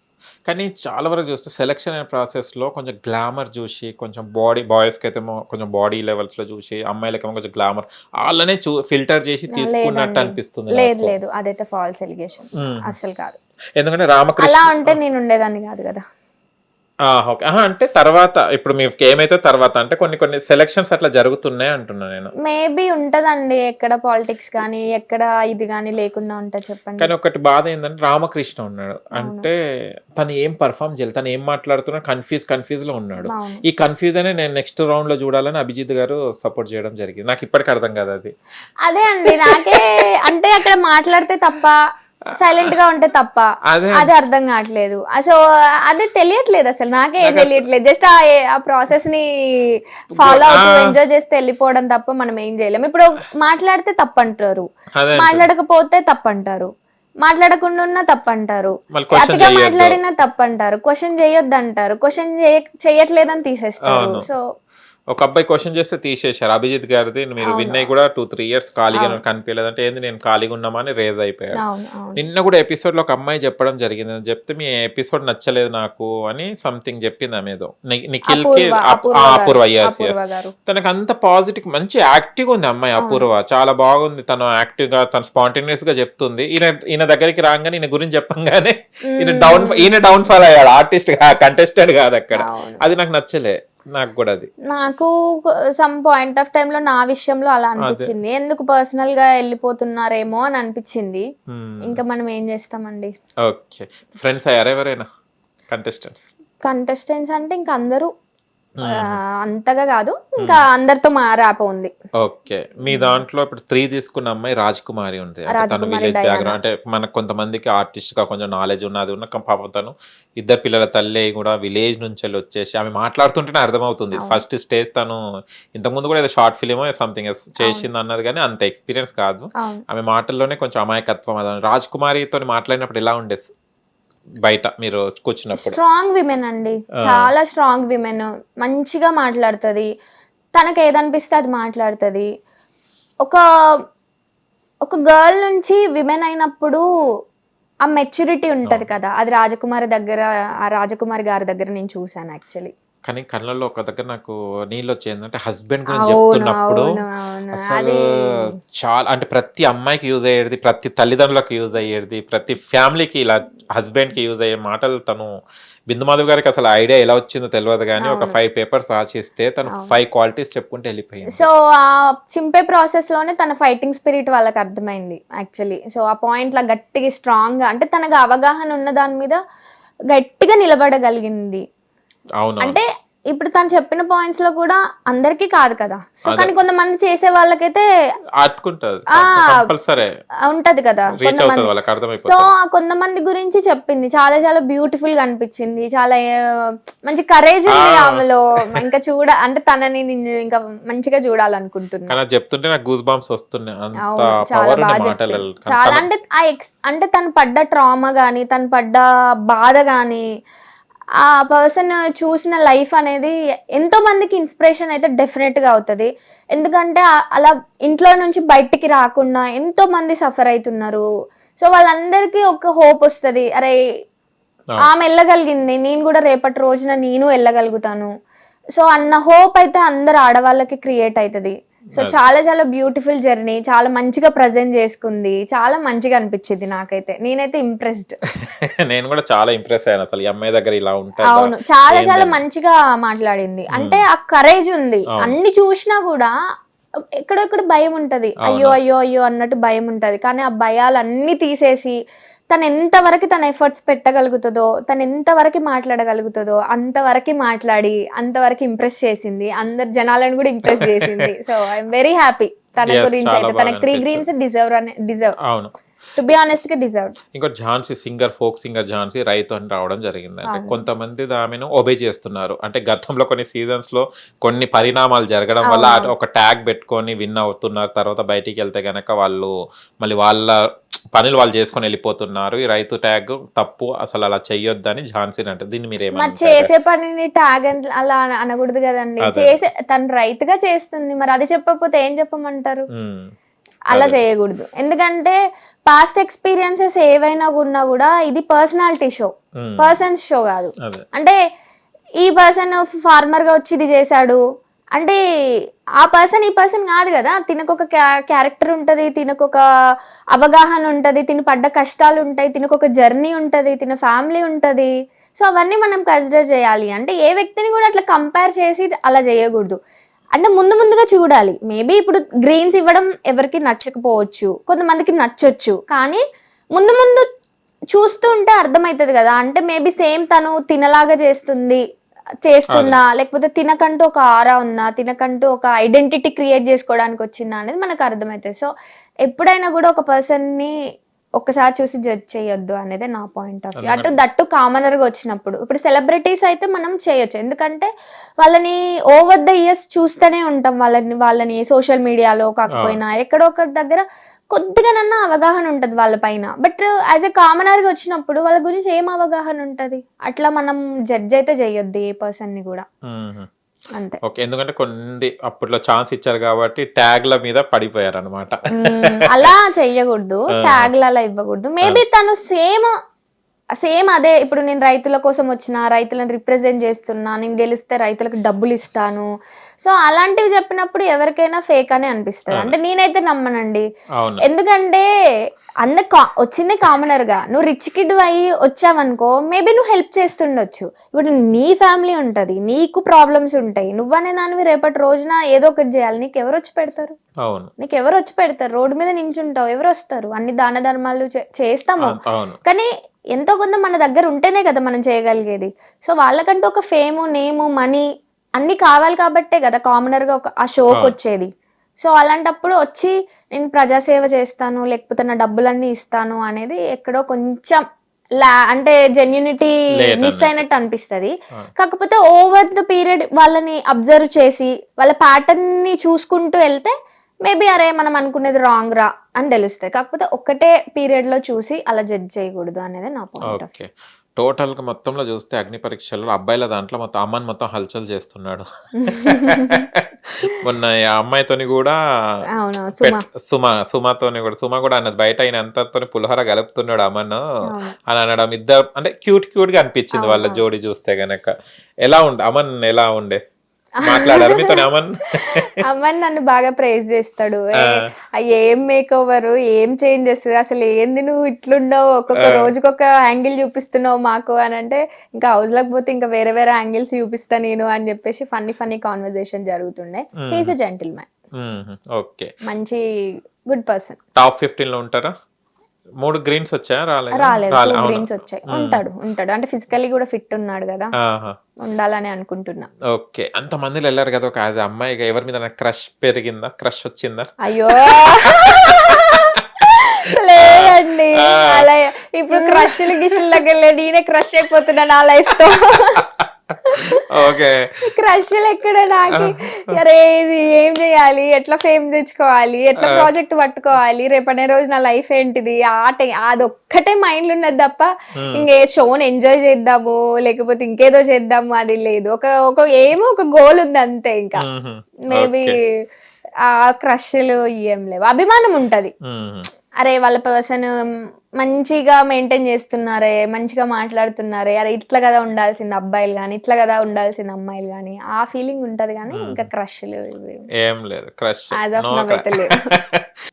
కానీ చాలా వరకు చూస్తే సెలక్షన్ అనే ప్రాసెస్లో కొంచెం గ్లామర్ చూసి, కొంచెం బాయ్స్కి అయితే కొంచెం బాడీ లెవెల్స్లో చూసి, అమ్మాయిలకేమో కొంచెం గ్లామర్ వాళ్ళనే ఫిల్టర్ చేసి తీసుకున్నట్టు అనిపిస్తుంది. లేదు అదైతే ఫాల్స్ ఎలిగేషన్, అసలు కాదు. ఎందుకంటే రామకృష్ణ అలా ఉంటే నేను ఉండేదాన్ని కాదు కదా. ఓకే, అంటే తర్వాత ఇప్పుడు మీకు ఏమైతే తర్వాత అంటే కొన్ని సెలక్షన్స్ అట్లా జరుగుతున్నాయి అంటున్నా నేను. మేబీ ఉంటదండి, ఎక్కడ పాలిటిక్స్ కానీ ఎక్కడ ఇది కానీ లేకుండా ఉంటా చెప్పండి. కానీ ఒకటి బాధ ఏంటంటే రామకృష్ణ ఉన్నాడు అంటే తను ఏం పర్ఫామ్ చేయాలి, తను ఏం మాట్లాడుతున్నా కన్ఫ్యూజ్ లో ఉన్నాడు. ఈ కన్ఫ్యూజ్ అనే నేను నెక్స్ట్ రౌండ్ లో చూడాలని అభిజిత్ గారు సపోర్ట్ చేయడం జరిగింది. నాకు ఇప్పటికీ అర్థం కాదు అది. అదే అండి నాకే అంటే అక్కడ మాట్లాడితే తప్ప సైలెంట్ గా ఉంటే తప్ప అదే. అది అర్థం కావట్లేదు. సో అది తెలియట్లేదు అసలు, నాకే ఏం తెలియట్లేదు. జస్ట్ ఆ ప్రాసెస్ ని ఫాలో అవుతూ ఎంజాయ్ చేస్తే వెళ్ళిపోవడం తప్ప మనం ఏం చేయలేము. ఇప్పుడు మాట్లాడితే తప్పంటారు, అదే మాట్లాడకపోతే తప్పంటారు, మాట్లాడకుండా ఉన్నా తప్పంటారు, మళ్ళీ question అతిగా చేయొద్దు. మాట్లాడినా తప్పంటారు, క్వశ్చన్ చేయొద్దు అంటారు, క్వశ్చన్ చేయట్లేదని తీసేస్తారు. అవును. సో ఒక అబ్బాయి క్వశ్చన్ చేస్తే తీసేశారు. అభిజిత్ గారిది మీరు విన్ అయ్యి కూడా 2-3 years ఖాళీగా కనిపించలేదంటే ఏంది నేను ఖాళీగా ఉన్నామని రేజ్ అయిపోయాడు. అవును అవును నిన్న కూడా ఎపిసోడ్ లో ఒక అమ్మాయి చెప్పడం జరిగింది. అని చెప్తే మీ ఎపిసోడ్ నచ్చలేదు నాకు అని సంథింగ్ చెప్పింది ఆమె ఏదో నిఖిల్ కి అపూర్వ అపూర్వ గారు. తనకు అంత పాజిటివ్ మంచి యాక్టివ్ ఉంది అమ్మాయి అపూర్వ, చాలా బాగుంది. తను యాక్టివ్ గా తను స్పాంటేనియస్ గా చెప్తుంది. ఈయన దగ్గరికి రాగానే ఈయన గురించి చెప్పంగానే ఈయన డౌన్ ఫాల్ అయ్యాడు. ఆర్టిస్ట్ కంటెస్టెంట్ కాదు అక్కడ. అవును. అది నాకు నచ్చలే. నాకు కూడా అది నాకు సమ్ పాయింట్ ఆఫ్ టైమ్ లో నా విషయంలో అలా అనిపించింది. ఎందుకు పర్సనల్ గా వెళ్ళిపోతున్నారేమో అని అనిపించింది. ఇంకా మనం ఏం చేస్తామండి. ఓకే, ఫ్రెండ్స్ అయ్యారా ఎవరైనా కంటెస్టెంట్స్ అంటే ఇంకా అందరూ అంతగా కాదు, ఇంకా అందరితో మా ర్యాప్ ఉంది. ఓకే, మీ దాంట్లో ఇప్పుడు 3 తీసుకున్న అమ్మాయి రాజ్ కుమారి ఉంది. అంటే తను రాజకుమారి విలేజ్ డయానా. బ్యాక్గ్రౌండ్, అంటే మనకు కొంతమందికి ఆర్టిస్ట్ గా కొంచెం నాలెడ్జ్ ఉన్నది ఉన్న పాపం తను 2 పిల్లల తల్లి కూడా విలేజ్ నుంచి వెళ్ళి వచ్చేసి ఆమె మాట్లాడుతుంటేనే అర్థమవుతుంది. ఫస్ట్ స్టేజ్ తను ఇంతకుముందు కూడా ఏదో షార్ట్ ఫిలిమో సంథింగ్ చేసింది అన్నది, కానీ అంత ఎక్స్పీరియన్స్ కాదు. అవును. ఆమె మాటల్లోనే కొంచెం అమాయకత్వం. అది రాజ్ కుమారితో మాట్లాడినప్పుడు ఎలా ఉండేది బయట మీరు కూర్చున్నప్పుడు? స్ట్రాంగ్ విమెన్ అండి, చాలా స్ట్రాంగ్ విమెన్, మంచిగా మాట్లాడుతుంది, తనకు ఏదనిపిస్తే అది మాట్లాడుతుంది. ఒక గర్ల్ నుంచి విమెన్ అయినప్పుడు ఆ మెచ్యూరిటీ ఉంటది కదా, అది రాజకుమారి గారి దగ్గర నేను చూసాను యాక్చువల్లీ. కానీ కళ్ళల్లో ఒక దగ్గర నాకు నీళ్ళు వచ్చేది, అంటే హస్బెండ్ గురించి చెప్తున్నప్పుడు అసలు చాలా, అంటే ప్రతి అమ్మాయికి యూజ్ అయ్యేది, ప్రతి తల్లిదండ్రులకు యూజ్ అయ్యేది, ప్రతి ఫ్యామిలీకి ఇలా హస్బెండ్ కి యూజ్ అయ్యే మాటలు. తను బిందు మాధవ్ గారికి అసలు ఐడియా ఎలా వచ్చిందో తెలియదు, కానీ ఒక 5 papers రాసిస్తే తను 5 qualities చెప్పుకుంటే వెళ్ళిపోయింది. సో ఆ చింపే ప్రాసెస్ లోనే తన ఫైటింగ్ స్పిరిట్ వాళ్ళకి అర్థమైంది యాక్చువల్లీ. సో ఆ పాయింట్ లా గట్టిగా స్ట్రాంగ్ గా, అంటే తనకు అవగాహన ఉన్న దాని మీద గట్టిగా నిలబడగలిగింది. అవును, అంటే ఇప్పుడు తను చెప్పిన పాయింట్స్ లో కూడా అందరికీ కాదు కదా. సో కానీ కొంతమంది చేసే వాళ్ళకైతే అతుకుంటది కంపల్సరీ ఉంటది కదా రీచ్ అవుతుంది వాళ్ళకి, సో అర్థమైపోతుంది. ఆ కొంతమంది గురించి చెప్పింది, చాలా చాలా బ్యూటిఫుల్ గా అనిపించింది, చాలా మంచి కరేజ్ ఉంది ఆమెలో. ఇంకా అంటే తనని నేను ఇంకా మంచిగా చూడాలనుకుంటున్నా. కానీ అది చెప్తుంటే నాకు గూస్ బాంబ్స్ వస్తున్నాయి. అంత చాలా పవర్ బాగా ఉన్న చెప్పారు. మాటలు. చాలా అంటే తను పడ్డ ట్రామా గానీ, తను పడ్డ బాధ గానీ, ఆ పర్సన్ చూసిన లైఫ్ అనేది ఎంతో మందికి ఇన్స్పిరేషన్ అయితే డెఫినెట్ గా అవుతుంది. ఎందుకంటే అలా ఇంట్లో నుంచి బయటికి రాకుండా ఎంతో మంది సఫర్ అవుతున్నారు. సో వాళ్ళందరికీ ఒక హోప్ వస్తుంది, అరే ఆమె వెళ్ళగలిగింది, నేను కూడా రేపటి రోజున నేను వెళ్ళగలుగుతాను. సో అన్న హోప్ అయితే అందరు ఆడవాళ్ళకి క్రియేట్ అవుతుంది. సో చాలా చాలా బ్యూటిఫుల్ జర్నీ, చాలా మంచిగా ప్రజెంట్ చేసుకుంది, చాలా మంచిగా అనిపించింది నాకైతే. నేనైతే ఇంప్రెస్డ్. నేను కూడా చాలా ఇంప్రెస్ అయ్యాను అసలు ఈ అమ్మాయి దగ్గర ఇలా ఉంటాయి. అవును, చాలా చాలా మంచిగా మాట్లాడింది. అంటే ఆ కరేజ్ ఉంది. అన్ని చూసినా కూడా ఎక్కడెక్కడ భయం ఉంటది, అయ్యో అయ్యో అయ్యో అన్నట్టు భయం ఉంటది. కానీ ఆ భయాలన్నీ తీసేసి తను ఎంతవరకు తన ఎఫర్ట్స్ పెట్టగలుగుతుందో, తను ఎంతవరకు మాట్లాడగలుగుతుందో అంతవరకు మాట్లాడి అంతవరకు ఇంప్రెస్ చేసింది, అందరు జనాలను కూడా ఇంప్రెస్ చేసింది. సో ఐఎమ్ వెరీ హ్యాపీ తన గురించి అయితే. తనకి 3 greens డిజర్వ్, అవును, టు బి ఆనెస్ట్ గా డిజర్వ్. ఇంకో Jhansi singer, folk singer Jhansi రైతు అని రావడం జరిగింది. అంటే కొంతమంది ఆమెను ఒబే చేస్తున్నారు. అంటే గతంలో కొన్ని సీజన్స్ లో కొన్ని పరిణామాలు జరగడం వల్ల ఒక ట్యాగ్ పెట్టుకొని విన్ అవుతున్నారు. తర్వాత బయటికి వెళ్తే గనక వాళ్ళు మళ్ళీ వాళ్ళ పనులు వాళ్ళు చేసుకొని వెళ్ళిపోతున్నారు. ఈ రైతు ట్యాగ్ తప్పు, అసలు అలా చెయ్యొద్దని ఝాన్సీ అంటే. దీన్ని మీరు మరి చేసే పనిని ట్యాగ్ అలా అనకూడదు కదండి. తను రైతుగా చేస్తుంది, మరి అది చెప్పకపోతే ఏం చెప్పమంటారు? అలా చేయకూడదు. ఎందుకంటే పాస్ట్ ఎక్స్పీరియన్సెస్ ఏవైనా ఉన్నా కూడా ఇది పర్సనాలిటీ షో, పర్సన్స్ షో కాదు. అంటే ఈ పర్సన్ ఫార్మర్ గా వచ్చి ఇది చేశాడు అంటే ఆ పర్సన్ ఈ పర్సన్ కాదు కదా. తినకొక క్యారెక్టర్ ఉంటది, తినకొక అవగాహన ఉంటది, తిన పడ్డ కష్టాలు ఉంటాయి, తినకొక జర్నీ ఉంటది, తిన ఫ్యామిలీ ఉంటది. సో అవన్నీ మనం కన్సిడర్ చేయాలి. అంటే ఏ వ్యక్తిని కూడా అట్లా కంపేర్ చేసి అలా చేయకూడదు. అంటే ముందుగా చూడాలి. మేబీ ఇప్పుడు గ్రీన్స్ ఇవ్వడం ఎవరికి నచ్చకపోవచ్చు, కొంతమందికి నచ్చొచ్చు, కానీ ముందు చూస్తూ ఉంటే అర్థమవుతుంది కదా. అంటే మేబీ సేమ్ తను తినలాగా చేస్తున్నా, లేకపోతే తినకంటూ ఒక ఆరా ఉందా, తినకంటూ ఒక ఐడెంటిటీ క్రియేట్ చేసుకోవడానికి వచ్చిందా అనేది మనకు అర్థమవుతుంది. సో ఎప్పుడైనా కూడా ఒక పర్సన్ ని ఒక్కసారి చూసి జడ్జ్ చేయొద్దు అనేది నా పాయింట్ ఆఫ్ వ్యూ. అటు దట్టు కామనర్ గా వచ్చినప్పుడు, ఇప్పుడు సెలబ్రిటీస్ అయితే మనం చేయొచ్చు, ఎందుకంటే వాళ్ళని ఓవర్ ద ఇయర్స్ చూస్తూనే ఉంటాం, వాళ్ళని సోషల్ మీడియాలో కాకపోయినా ఎక్కడో ఒక దగ్గర కొద్దిగానన్నా అవగాహన ఉంటది వాళ్ళ పైన. బట్ యాజ్ ఎ కామనర్ గా వచ్చినప్పుడు వాళ్ళ గురించి ఏం అవగాహన ఉంటది? అట్లా మనం జడ్జ్ అయితే చేయొద్దు ఏ పర్సన్ ని కూడా, అంతే. ఓకే, ఎందుకంటే కొన్ని అప్పట్లో ఛాన్స్ ఇచ్చారు కాబట్టి ట్యాగ్ల మీద పడిపోయారు అనమాట. అలా చెయ్యకూడదు, ట్యాగ్లు అలా ఇవ్వకూడదు. మేబీ తను సేమ్ అదే, ఇప్పుడు నేను రైతుల కోసం వచ్చిన, రైతులను రిప్రజెంట్ చేస్తున్నా, నేను గెలిస్తే రైతులకు డబ్బులు ఇస్తాను, సో అలాంటివి చెప్పినప్పుడు ఎవరికైనా ఫేక్ అని అనిపిస్తుంది. అంటే నేనైతే నమ్మనండి, ఎందుకంటే వచ్చిందే కామనర్ గా. నువ్వు రిచ్ కిడ్ అయ్యి వచ్చావనుకో, మేబీ నువ్వు హెల్ప్ చేస్తుండొచ్చు. ఇప్పుడు నీ ఫ్యామిలీ ఉంటది, నీకు ప్రాబ్లమ్స్ ఉంటాయి, నువ్వనే దానివి రేపటి రోజున ఏదో ఒకటి చేయాలి. నీకు ఎవరు వచ్చి పెడతారు? నీకు ఎవరు వచ్చి పెడతారు? రోడ్డు మీద నించుంటావు, ఎవరు వస్తారు? అన్ని దాన ధర్మాలు చేస్తాము, కానీ ఎంతో కొంత మన దగ్గర ఉంటేనే కదా మనం చేయగలిగేది. సో వాళ్ళకంటూ ఒక ఫేము, నేము, మనీ అన్ని కావాలి కాబట్టే కదా కామనర్ గా ఆ షోకి వచ్చేది. సో అలాంటప్పుడు వచ్చి నేను ప్రజాసేవ చేస్తాను, లేకపోతే నా డబ్బులన్నీ ఇస్తాను అనేది ఎక్కడో కొంచెం అంటే జెన్యూనిటీ మిస్ అయినట్టు అనిపిస్తుంది. కాకపోతే ఓవర్ ద పీరియడ్ వాళ్ళని అబ్జర్వ్ చేసి వాళ్ళ ప్యాటర్న్ ని చూసుకుంటూ వెళ్తే మేబీ అరే మనం అనుకునేది రాంగ్ రా అని తెలుస్తాయి. కాకపోతే ఒకటే పీరియడ్ లో చూసి అలా జడ్జ్ చేయకూడదు అనేది నా పాయింట్ ఆఫ్ వ్యూ. టోటల్ గా మొత్తంలో చూస్తే అగ్ని పరీక్షల్లో అబ్బాయిల దాంట్లో మొత్తం అమ్మని మొత్తం హల్చల్ చేస్తున్నాడు. మొన్న ఆ అమ్మాయితోని కూడా, సుమతోని కూడా, సుమ కూడా అన్నది బయట ఆయన అంతతో పులిహోర కలుపుతున్నాడు అమ్మను అని అనడం. ఇద్దరు అంటే క్యూట్ గా అనిపించింది వాళ్ళ జోడి చూస్తే గనక. ఎలా ఉండే అమన్, ఎలా ఉండే మాట్లాడారు మీతో? అమ్మని నన్ను బాగా ప్రైజ్ చేస్తాడు. ఏం మేక్ ఓవర్, ఏం చేంజెస్, అసలు ఏంది నువ్వు ఇట్లుండవు, ఒక్కొక్క రోజుకొక యాంగిల్ చూపిస్తున్నావు మాకు అని అంటే, ఇంకా హౌస్ లోకి పోతే ఇంకా వేరే వేరే యాంగిల్స్ చూపిస్తా నేను అని చెప్పేసి ఫన్నీ కాన్వర్సేషన్ జరుగుతుండే. హీఈస్ ఎ జెంటిల్ మ్యాన్. ఓకే, మంచి గుడ్ పర్సన్. టాప్ 15 లో ఉంటారా? 3 గ్రీన్స్ వచ్చాయా? రాలేదు, 2 గ్రీన్స్ వచ్చాయి. ఉంటాడు అంటే ఫిజికల్లీ కూడా ఫిట్ ఉన్నాడు కదా, ఉండాలని అనుకుంటున్నా. ఓకే, అంత మందిలో వెళ్ళారు కదా, ఒక యాజ్ అమ్మాయిగా ఎవరి మీద క్రష్ పెరిగిందా, క్రష్ వచ్చిందా? అయ్యో లేదండి, అలా ఇప్పుడు క్రష్లు గిష్ల దగ్గర నేనే క్రష్ అయిపోతున్నా నా లైఫ్ తో. ఓకే, క్రష్లు ఎక్కడ నాకు? అరే ఇది ఏం చేయాలి, ఎట్లా ఫేమ్ తెచ్చుకోవాలి, ఎట్లా ప్రాజెక్ట్ పట్టుకోవాలి, రేపనే రోజు నా లైఫ్ ఏంటిది, అదొక్కటే మైండ్ లో ఉన్నది తప్ప ఇంకే షోని ఎంజాయ్ చేద్దాము లేకపోతే ఇంకేదో చేద్దాము అది లేదు. ఏమో ఒక గోల్ ఉంది అంతే. ఇంకా మేబీ ఆ క్రష్లు ఏం లేవు, అభిమానం ఉంటది. అరే వాళ్ళ పర్సన్ మంచిగా మెయింటైన్ చేస్తున్నారే, మంచిగా మాట్లాడుతున్నారే, అరే ఇట్లా కదా ఉండాల్సింది అబ్బాయిలు కానీ, ఇట్లా కదా ఉండాల్సింది అమ్మాయిలు కానీ, ఆ ఫీలింగ్ ఉంటది. కానీ ఇంకా క్రష్లు ఏం లేదు, క్రష్ యాజ్ ఆఫ్ నౌ అయితే లేదు.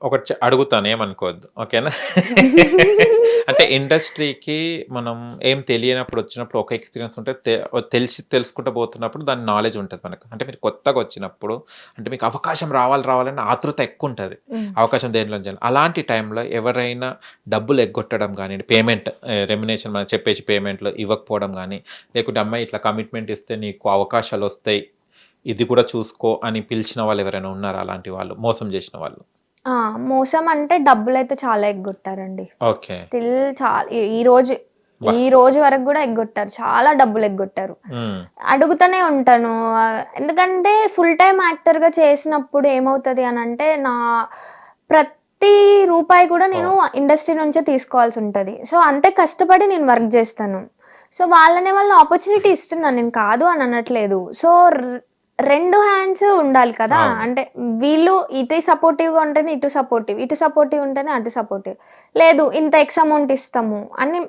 ఒకటి అడుగుతాను, ఏమనుకోవద్దు, ఓకేనా? అంటే ఇండస్ట్రీకి మనం ఏం తెలియనప్పుడు వచ్చినప్పుడు ఒక ఎక్స్పీరియన్స్ ఉంటే, తెలుసుకుంటూ పోతున్నప్పుడు దాని నాలెడ్జ్ ఉంటుంది మనకు. అంటే మీరు కొత్తగా వచ్చినప్పుడు అంటే మీకు అవకాశం రావాలని ఆతృత ఎక్కువ ఉంటుంది, అవకాశం దేనిలో చేయాలి. అలాంటి టైంలో ఎవరైనా డబ్బులు ఎగ్గొట్టడం కానీ, పేమెంట్ రెమ్యునేషన్ మనం చెప్పేసి పేమెంట్లు ఇవ్వకపోవడం కానీ, లేకుంటే అమ్మాయి ఇట్లా కమిట్మెంట్ ఇస్తే నీకు అవకాశాలు వస్తాయి, ఇది కూడా చూసుకో అని పిలిచిన వాళ్ళు ఎవరైనా ఉన్నారా? అలాంటి వాళ్ళు మోసం చేసిన వాళ్ళు? మోసం అంటే డబ్బులు అయితే చాలా ఎగ్గొట్టారండి. ఓకే, స్టిల్ చాలా ఈ రోజు వరకు కూడా ఎగ్గొట్టారు, చాలా డబ్బులు ఎగ్గొట్టారు. అడుగుతూనే ఉంటాను, ఎందుకంటే ఫుల్ టైం యాక్టర్ గా చేసినప్పుడు ఏమవుతుంది అని అంటే, నా ప్రతి రూపాయి కూడా నేను ఇండస్ట్రీ నుంచే తీసుకోవాల్సి ఉంటుంది. సో అంతే కష్టపడి నేను వర్క్ చేస్తాను. సో వాళ్ళ ఆపర్చునిటీ ఇస్తున్నాను, నేను కాదు అని అనట్లేదు. సో 2 హ్యాండ్స్ ఉండాలి కదా. అంటే వీళ్ళు ఇటు సపోర్టివ్గా ఉంటేనే ఇటు సపోర్టివ్ ఉంటేనే అటు సపోర్టివ్. లేదు ఇంత ఎక్స్ అమౌంట్ ఇస్తాము అని,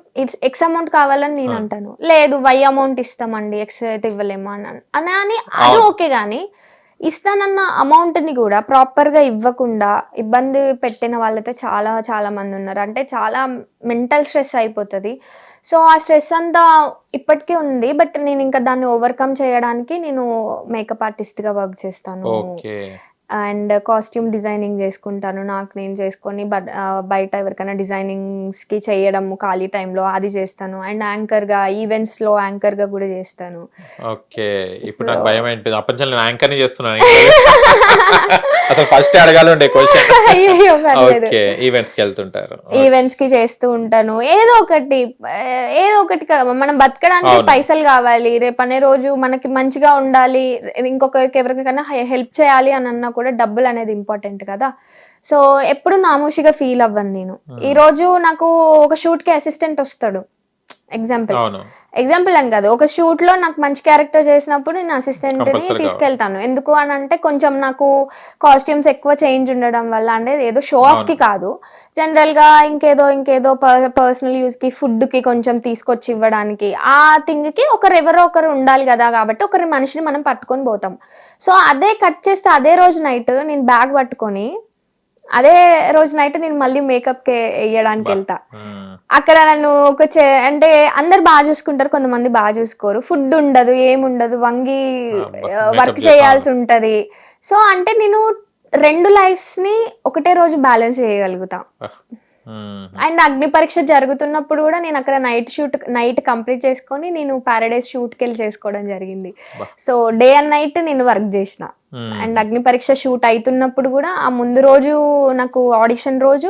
ఎక్స్ అమౌంట్ కావాలని నేను అంటాను, లేదు వై అమౌంట్ ఇస్తామండి, ఎక్స్ అయితే ఇవ్వలేము అని అది ఓకే. కానీ ఇస్తానన్న అమౌంట్ని కూడా ప్రాపర్గా ఇవ్వకుండా ఇబ్బంది పెట్టిన వాళ్ళైతే చాలా చాలా మంది ఉన్నారు. అంటే చాలా మెంటల్ స్ట్రెస్ అయిపోతుంది. సో ఆ స్ట్రెస్ అంతా ఇప్పటికీ ఉంది. బట్ నేను ఇంకా దాన్ని ఓవర్కమ్ చేయడానికి నేను మేకప్ ఆర్టిస్ట్గా వర్క్ చేస్తాను. అండ్ కాస్ట్యూమ్ డిజైనింగ్ చేసుకుంటాను, నాకు నేను చేసుకొని బయట ఎవరికైనా డిజైనింగ్స్కి చేయడము ఖాళీ టైంలో అది చేస్తాను. అండ్ యాంకర్గా ఈవెంట్స్లో యాంకర్గా కూడా చేస్తాను. ఓకే. ఇప్పుడు నాకు భయం ఏంటి అప్పటి నుంచి నేను యాంకర్ని చేస్తున్నాను. అసలు ఫస్ట్ అడగాలండి క్వశ్చన్. అయ్యో పర్లేదు. ఓకే, ఈవెంట్స్కి వెళ్తుంటారు. ఈవెంట్స్ కి చేస్తూ ఉంటాను. ఏదో ఒకటి మనం బతకడానికి అవును. పైసలు కావాలి, రేపు అనే రోజు మనకి మంచిగా ఉండాలి, ఇంకొకరికి ఎవరికైనా హెల్ప్ చేయాలి అని అన్నా కూడా డబ్బులు అనేది ఇంపార్టెంట్ కదా. సో ఎప్పుడు నామోషిగా ఫీల్ అవ్వను నేను. ఈ రోజు నాకు ఒక షూట్ కి అసిస్టెంట్ వస్తాడు, ఎగ్జాంపుల్ అవును. అని కాదు, ఒక షూట్ లో నాకు మంచి క్యారెక్టర్ చేసినప్పుడు నేను అసిస్టెంట్ ని Compulsory తీసుకెళ్తాను. ఎందుకు అని అంటే కొంచెం నాకు కాస్ట్యూమ్స్ ఎక్కువ చేంజ్ ఉండడం వల్ల, అంటే ఏదో షో ఆఫ్ కి కాదు, జనరల్ గా ఇంకేదో పర్సనల్ యూజ్ కి, ఫుడ్ కి కొంచెం తీసుకొచ్చి ఇవ్వడానికి, ఆ థింగ్ కి ఎవరో ఒకరు ఉండాలి కదా, కాబట్టి ఒకరి మనిషిని మనం పట్టుకొని పోతాం. సో అదే కట్ చేస్తే అదే రోజు నైట్ నేను బ్యాగ్ పట్టుకొని అదే రోజు నైట్ నేను మళ్ళీ మేకప్ కి వేయడానికి వెళ్తా. అక్కడ నన్ను అంటే అందరు బాగా చూసుకుంటారు, కొంతమంది బాగా చూసుకోరు, ఫుడ్ ఉండదు, ఏముండదు, వంగి వర్క్ చేయాల్సి ఉంటది. సో అంటే నేను 2 లైఫ్స్ ని ఒకటే రోజు బ్యాలెన్స్ చేయగలుగుతా. అండ్ అగ్ని పరీక్ష జరుగుతున్నప్పుడు కూడా నేను అక్కడ నైట్ కంప్లీట్ చేసుకొని నేను పారడైజ్ షూట్కి వెళ్ళి చేసుకోవడం జరిగింది. సో డే అండ్ నైట్ నేను వర్క్ చేసిన. అండ్ అగ్ని పరీక్ష షూట్ అవుతున్నప్పుడు కూడా ఆ ముందు రోజు నాకు ఆడిషన్ రోజు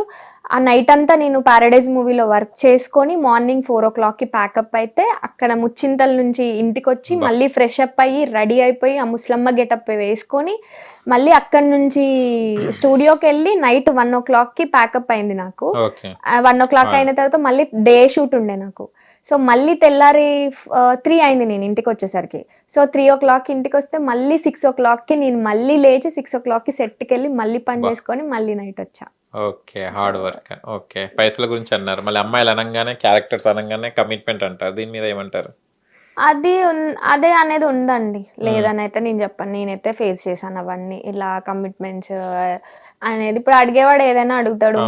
ఆ నైట్ అంతా నేను పారడైజ్ మూవీలో వర్క్ చేసుకొని మార్నింగ్ 4 o'clock ప్యాకప్ అయితే అక్కడ ముచ్చింతల నుంచి ఇంటికి వచ్చి మళ్ళీ ఫ్రెష్ అప్ అయ్యి రెడీ అయిపోయి ఆ ముస్లమ్మ గెటప్ వేసుకొని మళ్ళీ అక్కడి నుంచి స్టూడియోకి వెళ్ళి నైట్ 1 o'clock ప్యాకప్ అయింది నాకు. 1 o'clock అయిన తర్వాత మళ్ళీ డే షూట్ ఉండే నాకు. సో మళ్ళీ తెల్లారి 3 అయింది నేను ఇంటికి వచ్చేసరికి. సో 3 o'clock ఇంటికి వస్తే మళ్ళీ 6 o'clock నేను మళ్ళీ లేచి 6 o'clock సెట్కి వెళ్ళి మళ్ళీ పని చేసుకొని మళ్ళీ నైట్ వచ్చా. Okay, hard work. ఓకే, పైసల గురించి అన్నారు, మళ్ళీ అమ్మాయిలు అనగానే, క్యారెక్టర్స్ అనగానే కమిట్మెంట్ అంటారు, దీని మీద ఏమంటారు? అదే అనేది ఉందండి, లేదని అయితే నేను చెప్పాను. నేనైతే ఫేస్ చేశాను అవన్నీ, ఇలా కమిట్మెంట్స్ అనేది. ఇప్పుడు అడిగేవాడు ఏదైనా అడుగుతాడు,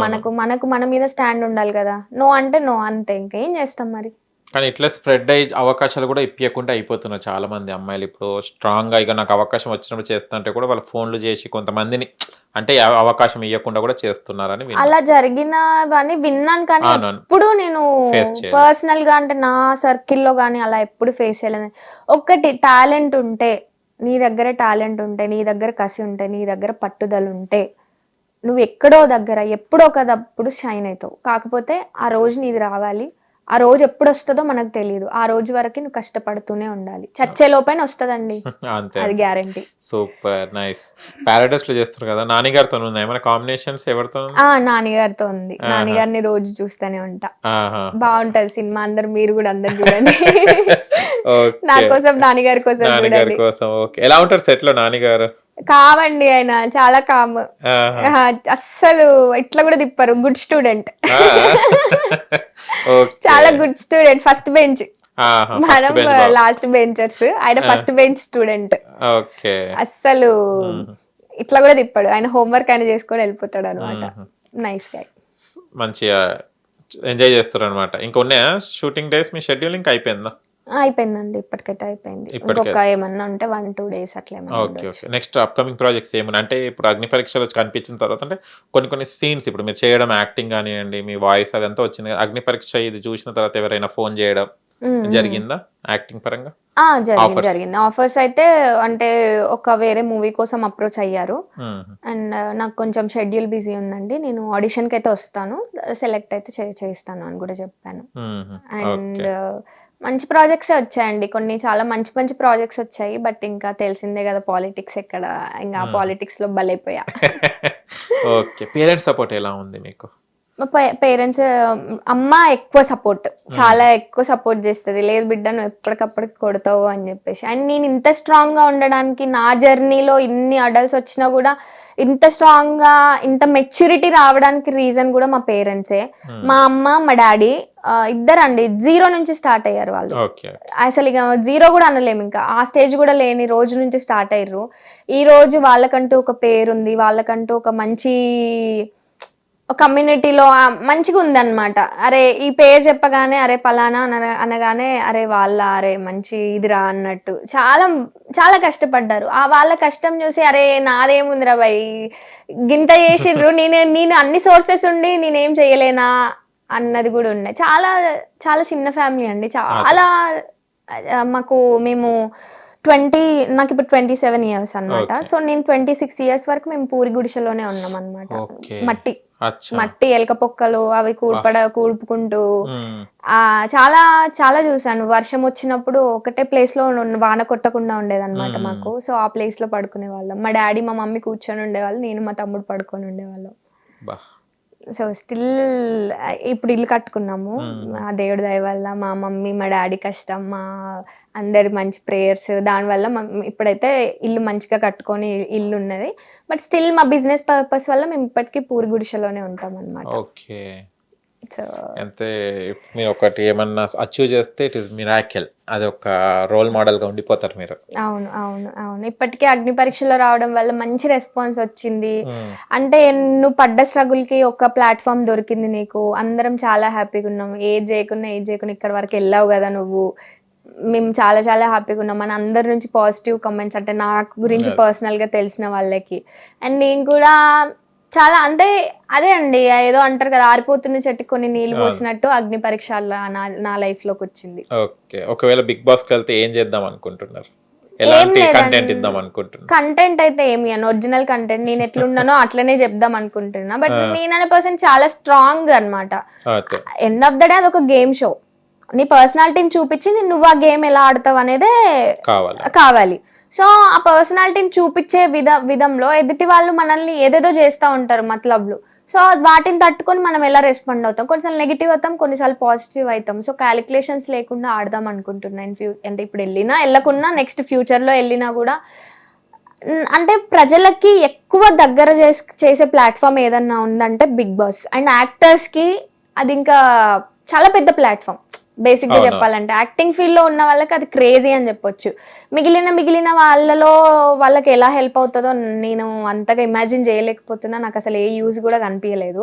మనకు మన మీద స్టాండ్ ఉండాలి కదా. నో అంటే నో, అంతే, ఇంకేం చేస్తాం మరి. కానీ ఇట్లా స్ప్రెడ్ అయ్యి అవకాశాలు కూడా ఇప్పించకుండా అయిపోతున్నారు చాలా మంది అమ్మాయిలు. ఇప్పుడు స్ట్రాంగ్గా ఇక నాకు అవకాశం వచ్చినప్పుడు చేస్తుంటే కూడా వాళ్ళు ఫోన్లు చేసి కొంతమందిని అంటే అవకాశం ఇవ్వకుండా కూడా చేస్తున్నారని అలా జరిగినవన్నీ విన్నాను. కానీ ఎప్పుడు నేను పర్సనల్ గా అంటే నా సర్కిల్లో కానీ అలా ఎప్పుడు ఫేస్ చేయలేదు. ఒక్కటి టాలెంట్ ఉంటే, నీ దగ్గర టాలెంట్ ఉంటే, నీ దగ్గర కసి ఉంటే, నీ దగ్గర పట్టుదల ఉంటే, నువ్వు ఎక్కడో దగ్గర ఎప్పుడో కదప్పుడు షైన్ అవుతావు. కాకపోతే ఆ రోజు నీది రావాలి. ఆ రోజు ఎప్పుడు వస్తుందో మనకు తెలియదు. ఆ రోజు వరకు నువ్వు కష్టపడుతూనే ఉండాలి. చచ్చే లోపైన వస్తుందండి, అది గ్యారంటీ. Super nice. పారాడైస్ లో చేస్తారు కదా, నానిగారితో ఉన్నాయి ఏమైనా కాంబినేషన్స్? ఎవరితో? నానిగారితో ఉంది. నానిగారిని రోజు చూస్తూనే ఉంటా, బాగుంటది సినిమా. మీరు కూడా అందరు చూడండి. నా కోసం, నానిగారి కోసం చూడండి. ఎలా ఉంటారు సెట్ లో నానిగారు? కావండి, ఆయన చాలా కామ్, అస్సలు ఇట్లా కూడా తిప్పారు. గుడ్ స్టూడెంట్, చాలా గుడ్ స్టూడెంట్. ఫస్ట్ బెంచ్, మనం లాస్ట్ బెంచర్స్, ఆయన ఫస్ట్ బెంచ్ స్టూడెంట్. అస్సలు ఇట్లా కూడా తిప్పాడు. ఆయన హోంవర్క్ ఆయన చేసుకొని వెళ్ళిపోతాడు అనమాట. Nice guy. మంచిగా ఎంజాయ్ చేస్తారు అనమాట. ఇంకా ఉన్నాయా షూటింగ్ డేస్? మీ షెడ్యూల్ ఇంకా అయిపోయిందా? అయిపోయిందండి, ఇప్పటికైతే అయిపోయింది. ఇంకొక ఏమన్నా ఉంటే 1-2 days అట్లా ఏమన్నా. నెక్స్ట్ అప్కమింగ్ ప్రాజెక్ట్స్ ఏమన్నా? అంటే ఇప్పుడు అగ్ని పరీక్షలు కనిపించిన తర్వాత అంటే కొన్ని సీన్స్ ఇప్పుడు మీరు చేయడం, యాక్టింగ్ కానివ్వండి, మీ వాయిస్ అదంతా వచ్చింది. అగ్ని పరీక్ష ఇది చూసిన తర్వాత ఎవరైనా ఫోన్ చేయడం జరిగిందా యాక్టింగ్ పరంగా? జరిగింది. ఆఫర్స్ అయితే అంటే ఒక వేరే మూవీ కోసం అప్రోచ్ అయ్యారు. అండ్ నాకు కొంచెం షెడ్యూల్ బిజీ ఉందండి, నేను ఆడిషన్ కి అయితే వస్తాను, సెలెక్ట్ అయితే చేస్తాను అని కూడా చెప్పాను. అండ్ మంచి ప్రాజెక్ట్సే వచ్చాయండి, కొన్ని చాలా మంచి ప్రాజెక్ట్స్ వచ్చాయి. బట్ ఇంకా తెలిసిందే కదా పాలిటిక్స్ ఎక్కడ, ఇంకా పాలిటిక్స్ లో బలైపోయా. ఓకే, పేరెంట్స్ సపోర్ట్ ఎలా ఉంది మీకు? పేరెంట్స్, అమ్మ ఎక్కువ సపోర్ట్, చాలా ఎక్కువ సపోర్ట్ చేస్తుంది. లేదు బిడ్డ నువ్వు ఎప్పటికప్పటికి కొడతావు అని చెప్పేసి. అండ్ నేను ఇంత స్ట్రాంగ్ గా ఉండడానికి, నా జర్నీలో ఇన్ని అడల్ట్స్ వచ్చినా కూడా ఇంత స్ట్రాంగ్ గా, ఇంత మెచ్యూరిటీ రావడానికి రీజన్ కూడా మా పేరెంట్సే. మా అమ్మ, మా డాడీ ఇద్దరండి 0 నుంచి స్టార్ట్ అయ్యారు వాళ్ళు. అసలు ఇక 0 కూడా అనలేము, ఇంకా ఆ స్టేజ్ కూడా లేని రోజు నుంచి స్టార్ట్ అయ్యారు. ఈ రోజు వాళ్ళకంటూ ఒక పేరుంది, వాళ్ళకంటూ ఒక మంచి కమ్యూనిటీలో మంచిగా ఉందన్నమాట. అరే ఈ పేరు చెప్పగానే అరే పలానా అనగానే అరే అరే మంచి ఇదిరా అన్నట్టు చాలా చాలా కష్టపడ్డారు. ఆ వాళ్ళ కష్టం చూసి అరే నాదేముందిరా భయ్ గింత చేసిండ్రు, నేను అన్ని సోర్సెస్ ఉండి నేనేం చేయలేనా అన్నది కూడా ఉన్నాయి. చాలా చాలా చిన్న ఫ్యామిలీ అండి. చాలా మేము నాకు ఇప్పుడు 27 years అనమాట. సో నేను 26 years వరకు మేము పూరి గుడిసెలోనే ఉన్నాం అనమాట. మట్టి ఎలక పొక్కలు అవి కూడుపుకుంటూ చాలా చాలా చూసాను. వర్షం వచ్చినప్పుడు ఒకటే ప్లేస్ లో వాన కొట్టకుండా ఉండేదన్నమాట మాకు. సో ఆ ప్లేస్ లో పడుకునే వాళ్ళం. మా డాడీ మా మమ్మీ కూర్చొని ఉండేవాళ్ళు, నేను మా తమ్ముడు పడుకొని ఉండేవాళ్ళం. సో స్టిల్ ఇప్పుడు ఇల్లు కట్టుకున్నాము ఆ దేవుడి దయ వల్ల. మా మమ్మీ మా డాడీ కష్టం, మా అందరి మంచి ప్రేయర్స్, దానివల్ల ఇప్పుడైతే ఇల్లు మంచిగా కట్టుకొని ఇల్లు ఉన్నది. బట్ స్టిల్ మా బిజినెస్ పర్పస్ వల్ల మేము ఇప్పటికీ పూరి గుడిసెలోనే ఉంటాం అన్నమాట. ఓకే. అంటే మీరు ఒకటి ఏమన్నా అచీవ్ చేస్తే ఇట్ ఇస్ మిరాకిల్, అది ఒక రోల్ మోడల్ గా ఉండిపోతారు మీరు. అవును అవును అవును. ఇప్పటికే అగ్ని పరీక్షలో రావడం వల్ల మంచి రెస్పాన్స్ వచ్చింది. అంటే నువ్వు పడ్డ స్ట్రగుల్ కి ఒక ప్లాట్ఫామ్ దొరికింది నీకు. అందరం చాలా హ్యాపీగా ఉన్నాం. ఏది చేయకుండా ఇక్కడ వరకు వెళ్ళావు కదా నువ్వు, మేము చాలా చాలా హ్యాపీగా ఉన్నాం. మన అందరి నుంచి పాజిటివ్ కామెంట్స్, అంటే నాకు గురించి పర్సనల్ గా తెలిసిన వాళ్ళకి. అండ్ నేను కూడా చాలా అంటే అదే అండి, ఏదో అంటారు కదా ఆరిపోతున్న చెట్టుకి కొన్ని నీళ్లు పోసినట్టు అగ్ని పరీక్ష నా లైఫ్ లోకి వచ్చింది. ఓకే. ఒకవేళ బిగ్ బాస్ కి వెళ్తే ఏం చేద్దాం అనుకుంటున్నారు? కంటెంట్ అయితే ఏమి అని ఒరిజినల్ కంటెంట్ నేను ఎట్లున్నానో అట్లనే చెప్దాం అనుకుంటున్నా. బట్ నేను అనే పర్సన్ చాలా స్ట్రాంగ్ అన్నమాట. ఎండ్ ఆఫ్ ద డే అది ఒక గేమ్ షో. నీ పర్సనాలిటీని చూపించి నువ్వు ఆ గేమ్ ఎలా ఆడతావు అనేదే కావాలి. సో ఆ పర్సనాలిటీని చూపించే విధంలో ఎదుటి వాళ్ళు మనల్ని ఏదేదో చేస్తూ ఉంటారు మతలబ్లు. సో వాటిని తట్టుకొని మనం ఎలా రెస్పాండ్ అవుతాం, కొన్నిసార్లు నెగిటివ్ అవుతాం, కొన్నిసార్లు పాజిటివ్ అవుతాం. సో క్యాలిక్యులేషన్స్ లేకుండా ఆడదాం అనుకుంటున్నాను. అంటే ఇప్పుడు వెళ్ళకున్నా నెక్స్ట్ ఫ్యూచర్లో వెళ్ళినా కూడా అంటే ప్రజలకి ఎక్కువ దగ్గర చేసే ప్లాట్ఫామ్ ఏదన్నా ఉందంటే బిగ్ బాస్. అండ్ యాక్టర్స్కి అది ఇంకా చాలా పెద్ద ప్లాట్ఫామ్. బేసిక్ గా చెప్పాలంటే యాక్టింగ్ ఫీల్డ్ లో ఉన్న వాళ్ళకి అది క్రేజీ అని చెప్పొచ్చు. మిగిలిన వాళ్ళకి ఎలా హెల్ప్ అవుతుందో నేను అంతగా ఇమాజిన్ చేయలేకపోతున్నా. నాకు అసలు ఏ యూజ్ కూడా కనిపించలేదు.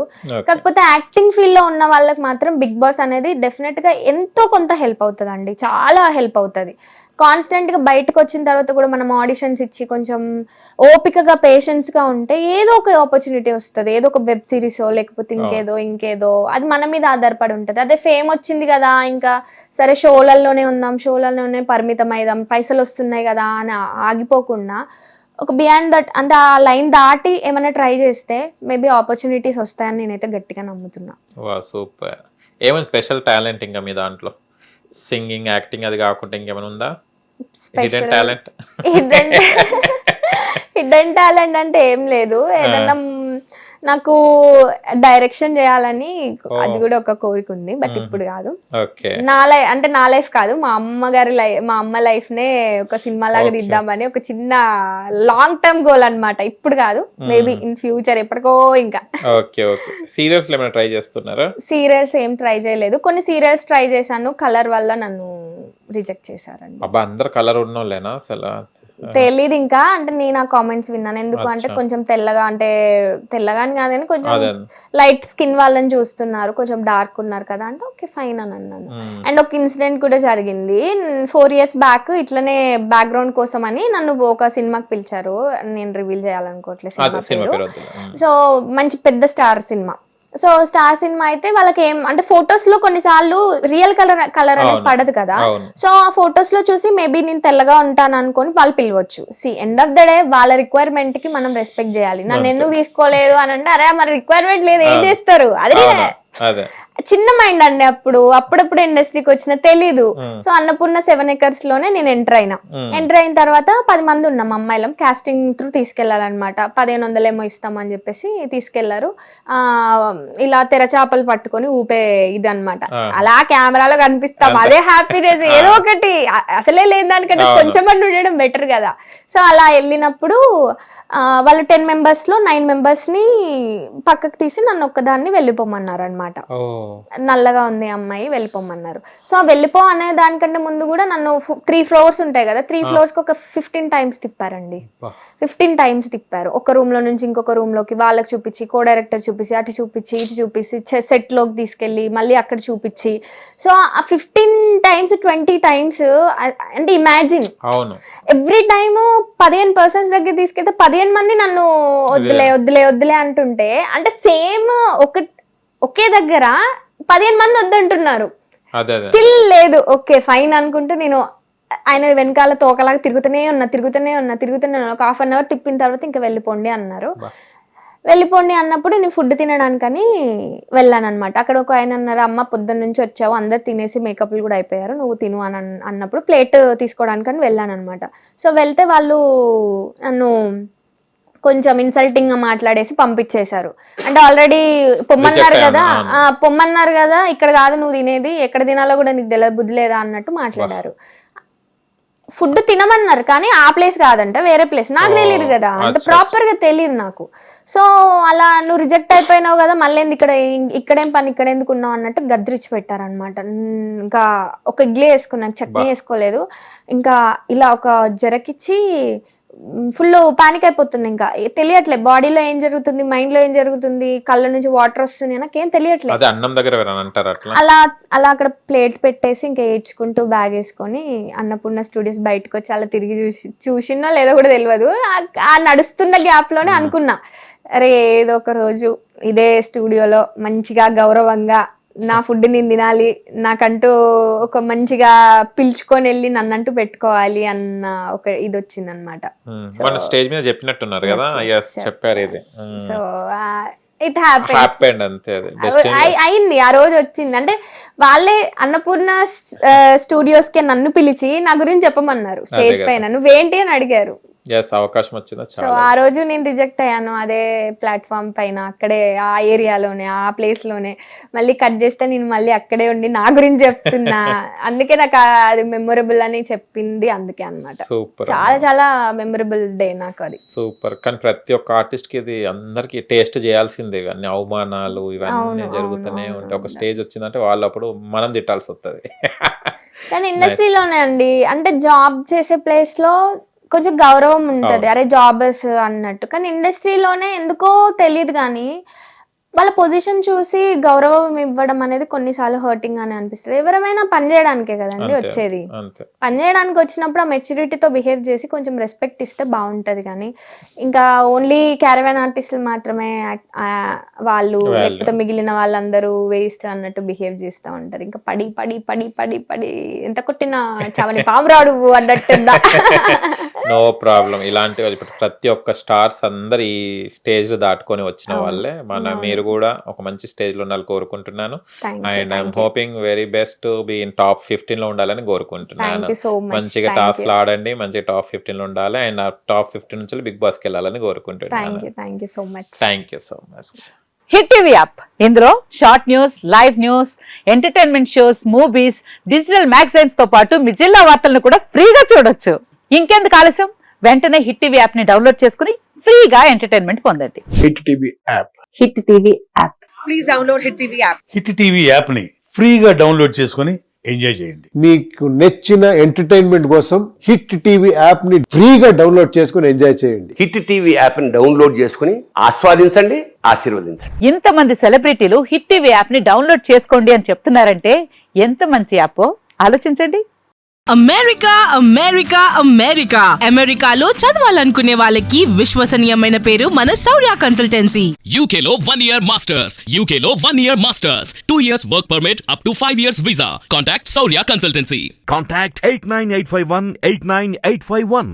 కాకపోతే యాక్టింగ్ ఫీల్డ్ లో ఉన్న వాళ్ళకి మాత్రం బిగ్ బాస్ అనేది డెఫినెట్ గా ఎంతో కొంత హెల్ప్ అవుతుంది అండి, చాలా హెల్ప్ అవుతుంది. కాన్స్టెంట్ గా బయటకు వచ్చిన తర్వాత కూడా మనం ఆడిషన్స్ ఇచ్చి కొంచెం ఓపికగా పేషెన్స్ గా ఉంటే ఏదో ఒక ఆపర్చునిటీ వస్తుంది. ఏదో ఒక వెబ్ సిరీసో లేకపోతే ఇంకేదో అది మన మీద ఆధారపడి ఉంటుంది. అదే ఫేమ్ వచ్చింది కదా ఇంకా సరే షోలలోనే పరిమితం అయిదాం, పైసలు వస్తున్నాయి కదా అని ఆగిపోకుండా ఒక బియాండ్ దట్ అంటే ఆ లైన్ దాటి ఏమైనా ట్రై చేస్తే మేబీ ఆపర్చునిటీస్ వస్తాయని నేనైతే గట్టిగా నమ్ముతున్నా. సూపర్. ఏమైనా స్పెషల్ టాలెంట్ ఇంకా మీ దాంట్లో? సింగింగ్, యాక్టింగ్ అది కాకుండా ఇంకేమైనా ఉందా? హిడెన్ టాలెంట్ అంటే ఏం లేదు. ఏదన్నా నాకు డైరెక్షన్ చేయాలని అది కూడా ఒక కోరిక ఉంది. బట్ ఇప్పుడు కాదు. నా లైఫ్ కాదు, మా అమ్మ లైఫ్ నే ఒక సినిమా లాగా తీద్దామని ఒక చిన్న లాంగ్ టర్మ్ గోల్ అన్నమాట. ఇప్పుడు కాదు, మేబీ ఇన్ ఫ్యూచర్ ఎప్పటికో. ఇంకా సీరియల్స్ ఏమైనా ట్రై చేస్తున్నారా? సీరియల్స్ ఏం ట్రై చేయలేదు. కొన్ని సీరియల్స్ ట్రై చేశాను, కలర్ వల్ల నన్ను రిజెక్ట్ చేశారండి. అందరు కలర్ ఉన్నోళ్ళేనా? అసలు తెలీదు ఇంకా. అంటే నేను ఆ కామెంట్స్ విన్నాను. ఎందుకు అంటే కొంచెం తెల్లగా, అంటే తెల్లగాని కాదని కొంచెం లైట్ స్కిన్ వాళ్ళని చూస్తున్నారు, కొంచెం డార్క్ ఉన్నారు కదా అంటే ఓకే ఫైన్ అని అన్నాను. అండ్ ఒక ఇన్సిడెంట్ కూడా జరిగింది 4 years బ్యాక్. ఇట్లనే బ్యాక్గ్రౌండ్ కోసం అని నన్ను ఒక సినిమాకి పిలిచారు. నేను రివీల్ చేయాలనుకోవట్లేదు సినిమా పేరు. సో మంచి పెద్ద star cinema. So star cinema అయితే వాళ్ళకి ఏం అంటే ఫొటోస్ లో కొన్నిసార్లు రియల్ కలర్ అనేది పడదు కదా. సో ఆ ఫొటోస్ లో చూసి మేబీ నేను తెల్లగా ఉంటాను అనుకొని వాళ్ళు పిలవచ్చు. ఎండ్ ఆఫ్ ద డే వాళ్ళ రిక్వైర్మెంట్ కి మనం రెస్పెక్ట్ చేయాలి. నన్ను ఎందుకు తీసుకోలేదు అని అంటే అరే మరి రిక్వైర్మెంట్ లేదు ఏం చేస్తారు, అది చిన్న మైండ్ అండి. అప్పుడప్పుడు ఇండస్ట్రీకి వచ్చిన తెలీదు. సో అన్నపూర్ణ 7 acres లోనే నేను ఎంటర్ అయిన తర్వాత 10 మంది ఉన్నాం అమ్మాయిలం. Casting through తీసుకెళ్లాలన్నమాట. 1500 ఏమో ఇస్తామని చెప్పేసి తీసుకెళ్లారు. ఇలా తెరచాపలు పట్టుకొని ఊపే ఇది అనమాట. అలా కెమెరాలో కనిపిస్తాం, అదే హ్యాపీనెస్. ఏదో ఒకటి అసలే లేని దానికంటే కొంచెం మంది ఉండడం బెటర్ కదా. సో అలా వెళ్ళినప్పుడు వాళ్ళు 10 members లో 9 members ని పక్కకు తీసి నన్ను ఒక్కదాన్ని వెళ్ళిపోమన్నారు అనమాట. అనమాట. ఓ నల్లగా ఉంది అమ్మాయి, వెళ్ళిపోమన్నారు. సో వెళ్ళిపో అనే దానికంటే ముందు కూడా నన్ను 3 floors ఉంటాయి కదా, 3 floors కి ఒక 15 times తిప్పారండి. 15 times తిప్పారు. ఒక రూమ్ లో నుంచి ఇంకొక రూమ్ లోకి, వాళ్ళకి చూపించి, కో డైరెక్టర్ చూపించి, అటు చూపించి, ఇటు చూపించి, సెట్ లోకి తీసుకెళ్లి మళ్ళీ అక్కడ చూపించి, సో ఆ 15 times 20 times అంటే ఇమాజిన్, అవును ఎవ్రీ టైమ్ 15 persons దగ్గర తీసుకెళ్తే 15 మంది నన్ను వద్దులే వద్దులే వద్దులే అంటుంటే, అంటే సేమ్ ఒకే దగ్గర 15 మంది వద్దంటున్నారు, అదే స్టిల్ లేదు. ఓకే ఫైన్ అనుకుంటూ నేను ఆయన వెనకాల తోకలాగా తిరుగుతూనే ఉన్నా. ఒక 1/2 hour తిప్పిన తర్వాత ఇంకా వెళ్ళిపోండి అన్నారు. వెళ్ళిపోండి అన్నప్పుడు నేను ఫుడ్ తినడానికని వెళ్ళాను అనమాట. అక్కడ ఒక ఆయన అన్నారు, అమ్మ పొద్దున్న నుంచి వచ్చావు, అందరు తినేసి మేకప్లు కూడా అయిపోయారు, నువ్వు తిను అని అన్నప్పుడు ప్లేట్ తీసుకోవడానికని వెళ్ళాను అనమాట. సో వెళ్తే వాళ్ళు నన్ను కొంచెం ఇన్సల్టింగ్ గా మాట్లాడేసి పంపించేశారు. అంటే ఆల్రెడీ పొమ్మన్నారు కదా, ఇక్కడ కాదు నువ్వు తినేది, ఎక్కడ తినాలో కూడా నీకు తెలియదు, బుద్ధి లేదా అన్నట్టు మాట్లాడారు. ఫుడ్ తినమన్నారు కానీ ఆ ప్లేస్ కాదంట, వేరే ప్లేస్. నాకు తెలియదు కదా, అంత ప్రాపర్ గా తెలియదు నాకు. సో అలా నువ్వు రిజెక్ట్ అయిపోయినావు కదా, మళ్ళీ ఇక్కడేం పని, ఇక్కడ ఎందుకు ఉన్నావు అన్నట్టు గద్రిచ్చి పెట్టారనమాట. ఇంకా ఒక ఇడ్లీ వేసుకున్నాను, చట్నీ వేసుకోలేదు. ఇంకా ఇలా ఒక జరకిచ్చి ఫుల్ పానిక్ అయిపోతుంది. ఇంకా తెలియట్లేదు బాడీలో ఏం జరుగుతుంది, మైండ్ లో ఏం జరుగుతుంది, కళ్ళ నుంచి వాటర్ వస్తుంది, నాకేం తెలియట్లేదు. అన్నం దగ్గర అలా అక్కడ ప్లేట్ పెట్టేసి ఇంకా ఏడ్చుకుంటూ బ్యాగ్ వేసుకొని అన్నపూర్ణ స్టూడియోస్ బయటకు వచ్చి అలా తిరిగి చూసినా లేదో కూడా తెలియదు. ఆ నడుస్తున్న గ్యాప్ లోనే అనుకున్నా, అరే ఏదో ఒక రోజు ఇదే స్టూడియోలో మంచిగా గౌరవంగా నా ఫుడ్ నేను తినాలి, నాకంటూ ఒక మంచిగా పిలుచుకొని వెళ్ళి నన్నంటూ పెట్టుకోవాలి అన్న ఒక ఇది వచ్చింది అనమాట. స్టేజ్ మీద చెప్పినట్టున్నారు కదా, చెప్పారు ఇది. సో ఇట్ హ్యాపెండ్ అంతే, అయింది, ఆ రోజు వచ్చింది. అంటే వాళ్ళే అన్నపూర్ణ స్టూడియోస్ కి నన్ను పిలిచి నా గురించి చెప్పమన్నారు స్టేజ్ పైన, నువ్వేంటి అని అడిగారు. అవకాశం వచ్చిందా? సో ఆ రోజు నేను రిజెక్ట్ అయ్యాను అదే ప్లాట్ఫామ్ పైన, అక్కడే ఆ ఏరియాలోనే, ఆ ప్లేస్ లోనే. మళ్ళీ కట్ చేస్తే నేను మళ్ళీ అక్కడే ఉండి నా గురించి చెప్తున్నా, అందుకే నాకు అది మెమొరబుల్ అని చెప్పింది, అందుకే అన్నమాట. చాలా చాలా మెమొరబుల్ డే నాకు అది. సూపర్. కానీ ప్రతి ఒక్క ఆర్టిస్ట్ కి ఇది అందరికి టేస్ట్ చేయాల్సిందే, ఇవన్నీ అవమానాలు ఇవన్నీ జరుగుతూనే ఉంటాయి. ఒక స్టేజ్ వచ్చిందంటే వాళ్ళు అప్పుడు మనం తిట్టాల్సి వస్తుంది. కానీ ఇండస్ట్రీలోనే అండి, అంటే జాబ్ చేసే ప్లేస్ లో కొంచెం గౌరవం ఉంటది, అరే జాబర్స్ అన్నట్టు. కానీ ఇండస్ట్రీలోనే ఎందుకో తెలియదు కానీ వాళ్ళ పొజిషన్ చూసి గౌరవం ఇవ్వడం అనేది కొన్నిసార్లు హర్టింగ్ అని అనిపిస్తుంది. ఎవరైనా పని చేయడానికే కదండి వచ్చేది, పని చేయడానికి వచ్చినప్పుడు ఆ మెచ్యూరిటీతో బిహేవ్ చేసి కొంచెం రెస్పెక్ట్ ఇస్తే బాగుంటది. కానీ ఇంకా ఓన్లీ క్యారవాన్ ఆర్టిస్టులు మాత్రమే వాళ్ళు, లేకపోతే మిగిలిన వాళ్ళందరూ వేస్ట్ అన్నట్టు బిహేవ్ చేస్తూ ఉంటారు. ఇంకా పడి పడి పడి పడి పడి ఎంత కొట్టినా చావని పామురాడు అన్నట్టుందా. No problem. ఇలాంటి ప్రతి ఒక్క స్టార్స్ అందరు ఈ స్టేజ్ దాటుకొని వచ్చిన వాళ్ళే. మీరు కూడా ఒక మంచి స్టేజ్ లో ఉండాలని కోరుకుంటున్నాను. And I'm hoping very best to be in top 15 లో ఉండాలని కోరుకుంటున్నాను. మంచిగా టాస్క్ ఆడండి, మంచిగా టాప్ 15 లో ఉండాలి. అండ్ ఆ టాప్ 15 నుంచి బిగ్ బాస్ కి వెళ్ళాలని కోరుకుంటున్నాను. Thank you so much. Hit TV app, ఇందులో short news, live news, entertainment shows, movies, digital magazines తో పాటు మీ జిల్లా వార్తలను కూడా ఫ్రీగా చూడొచ్చు. ఇంకెందుకు ఆలస్యం, వెంటనే హిట్ టీవీ యాప్ ని డౌన్లోడ్ చేసుకుని ఫ్రీగా ఎంటర్టైన్మెంట్ పొందండి. Hit TV app. Hit TV app. Please download hit TV app. Hit TV app ని ఫ్రీగా డౌన్లోడ్ చేసుకుని ఎంజాయ్ చేయండి. మీకు నచ్చిన ఎంటర్టైన్మెంట్ కోసం హిట్ టీవీ యాప్ ని ఫ్రీగా డౌన్లోడ్ చేసుకుని ఎంజాయ్ చేయండి. హిట్ టీవీ యాప్ ని డౌన్లోడ్ చేసుకుని ఆస్వాదించండి, ఆశీర్వదించండి. ఇంతమంది సెలబ్రిటీలు హిట్ టీవీ యాప్ ని డౌన్లోడ్ చేసుకోండి అని చెప్తున్నారంటే ఎంత మంచి యాప్ ఆలోచించండి. అమెరికా అమెరికా అమెరికా అమెరికాలో చదవాలనుకునే వాళ్ళకి విశ్వసనీయమైన పేరు మన శౌర్య కన్సల్టెన్సీ. UK లో 1 year masters, UK లో 1 year masters, 2 years work permit up to 5 years visa. Contact Saurya Consultancy. Contact 89851 89851.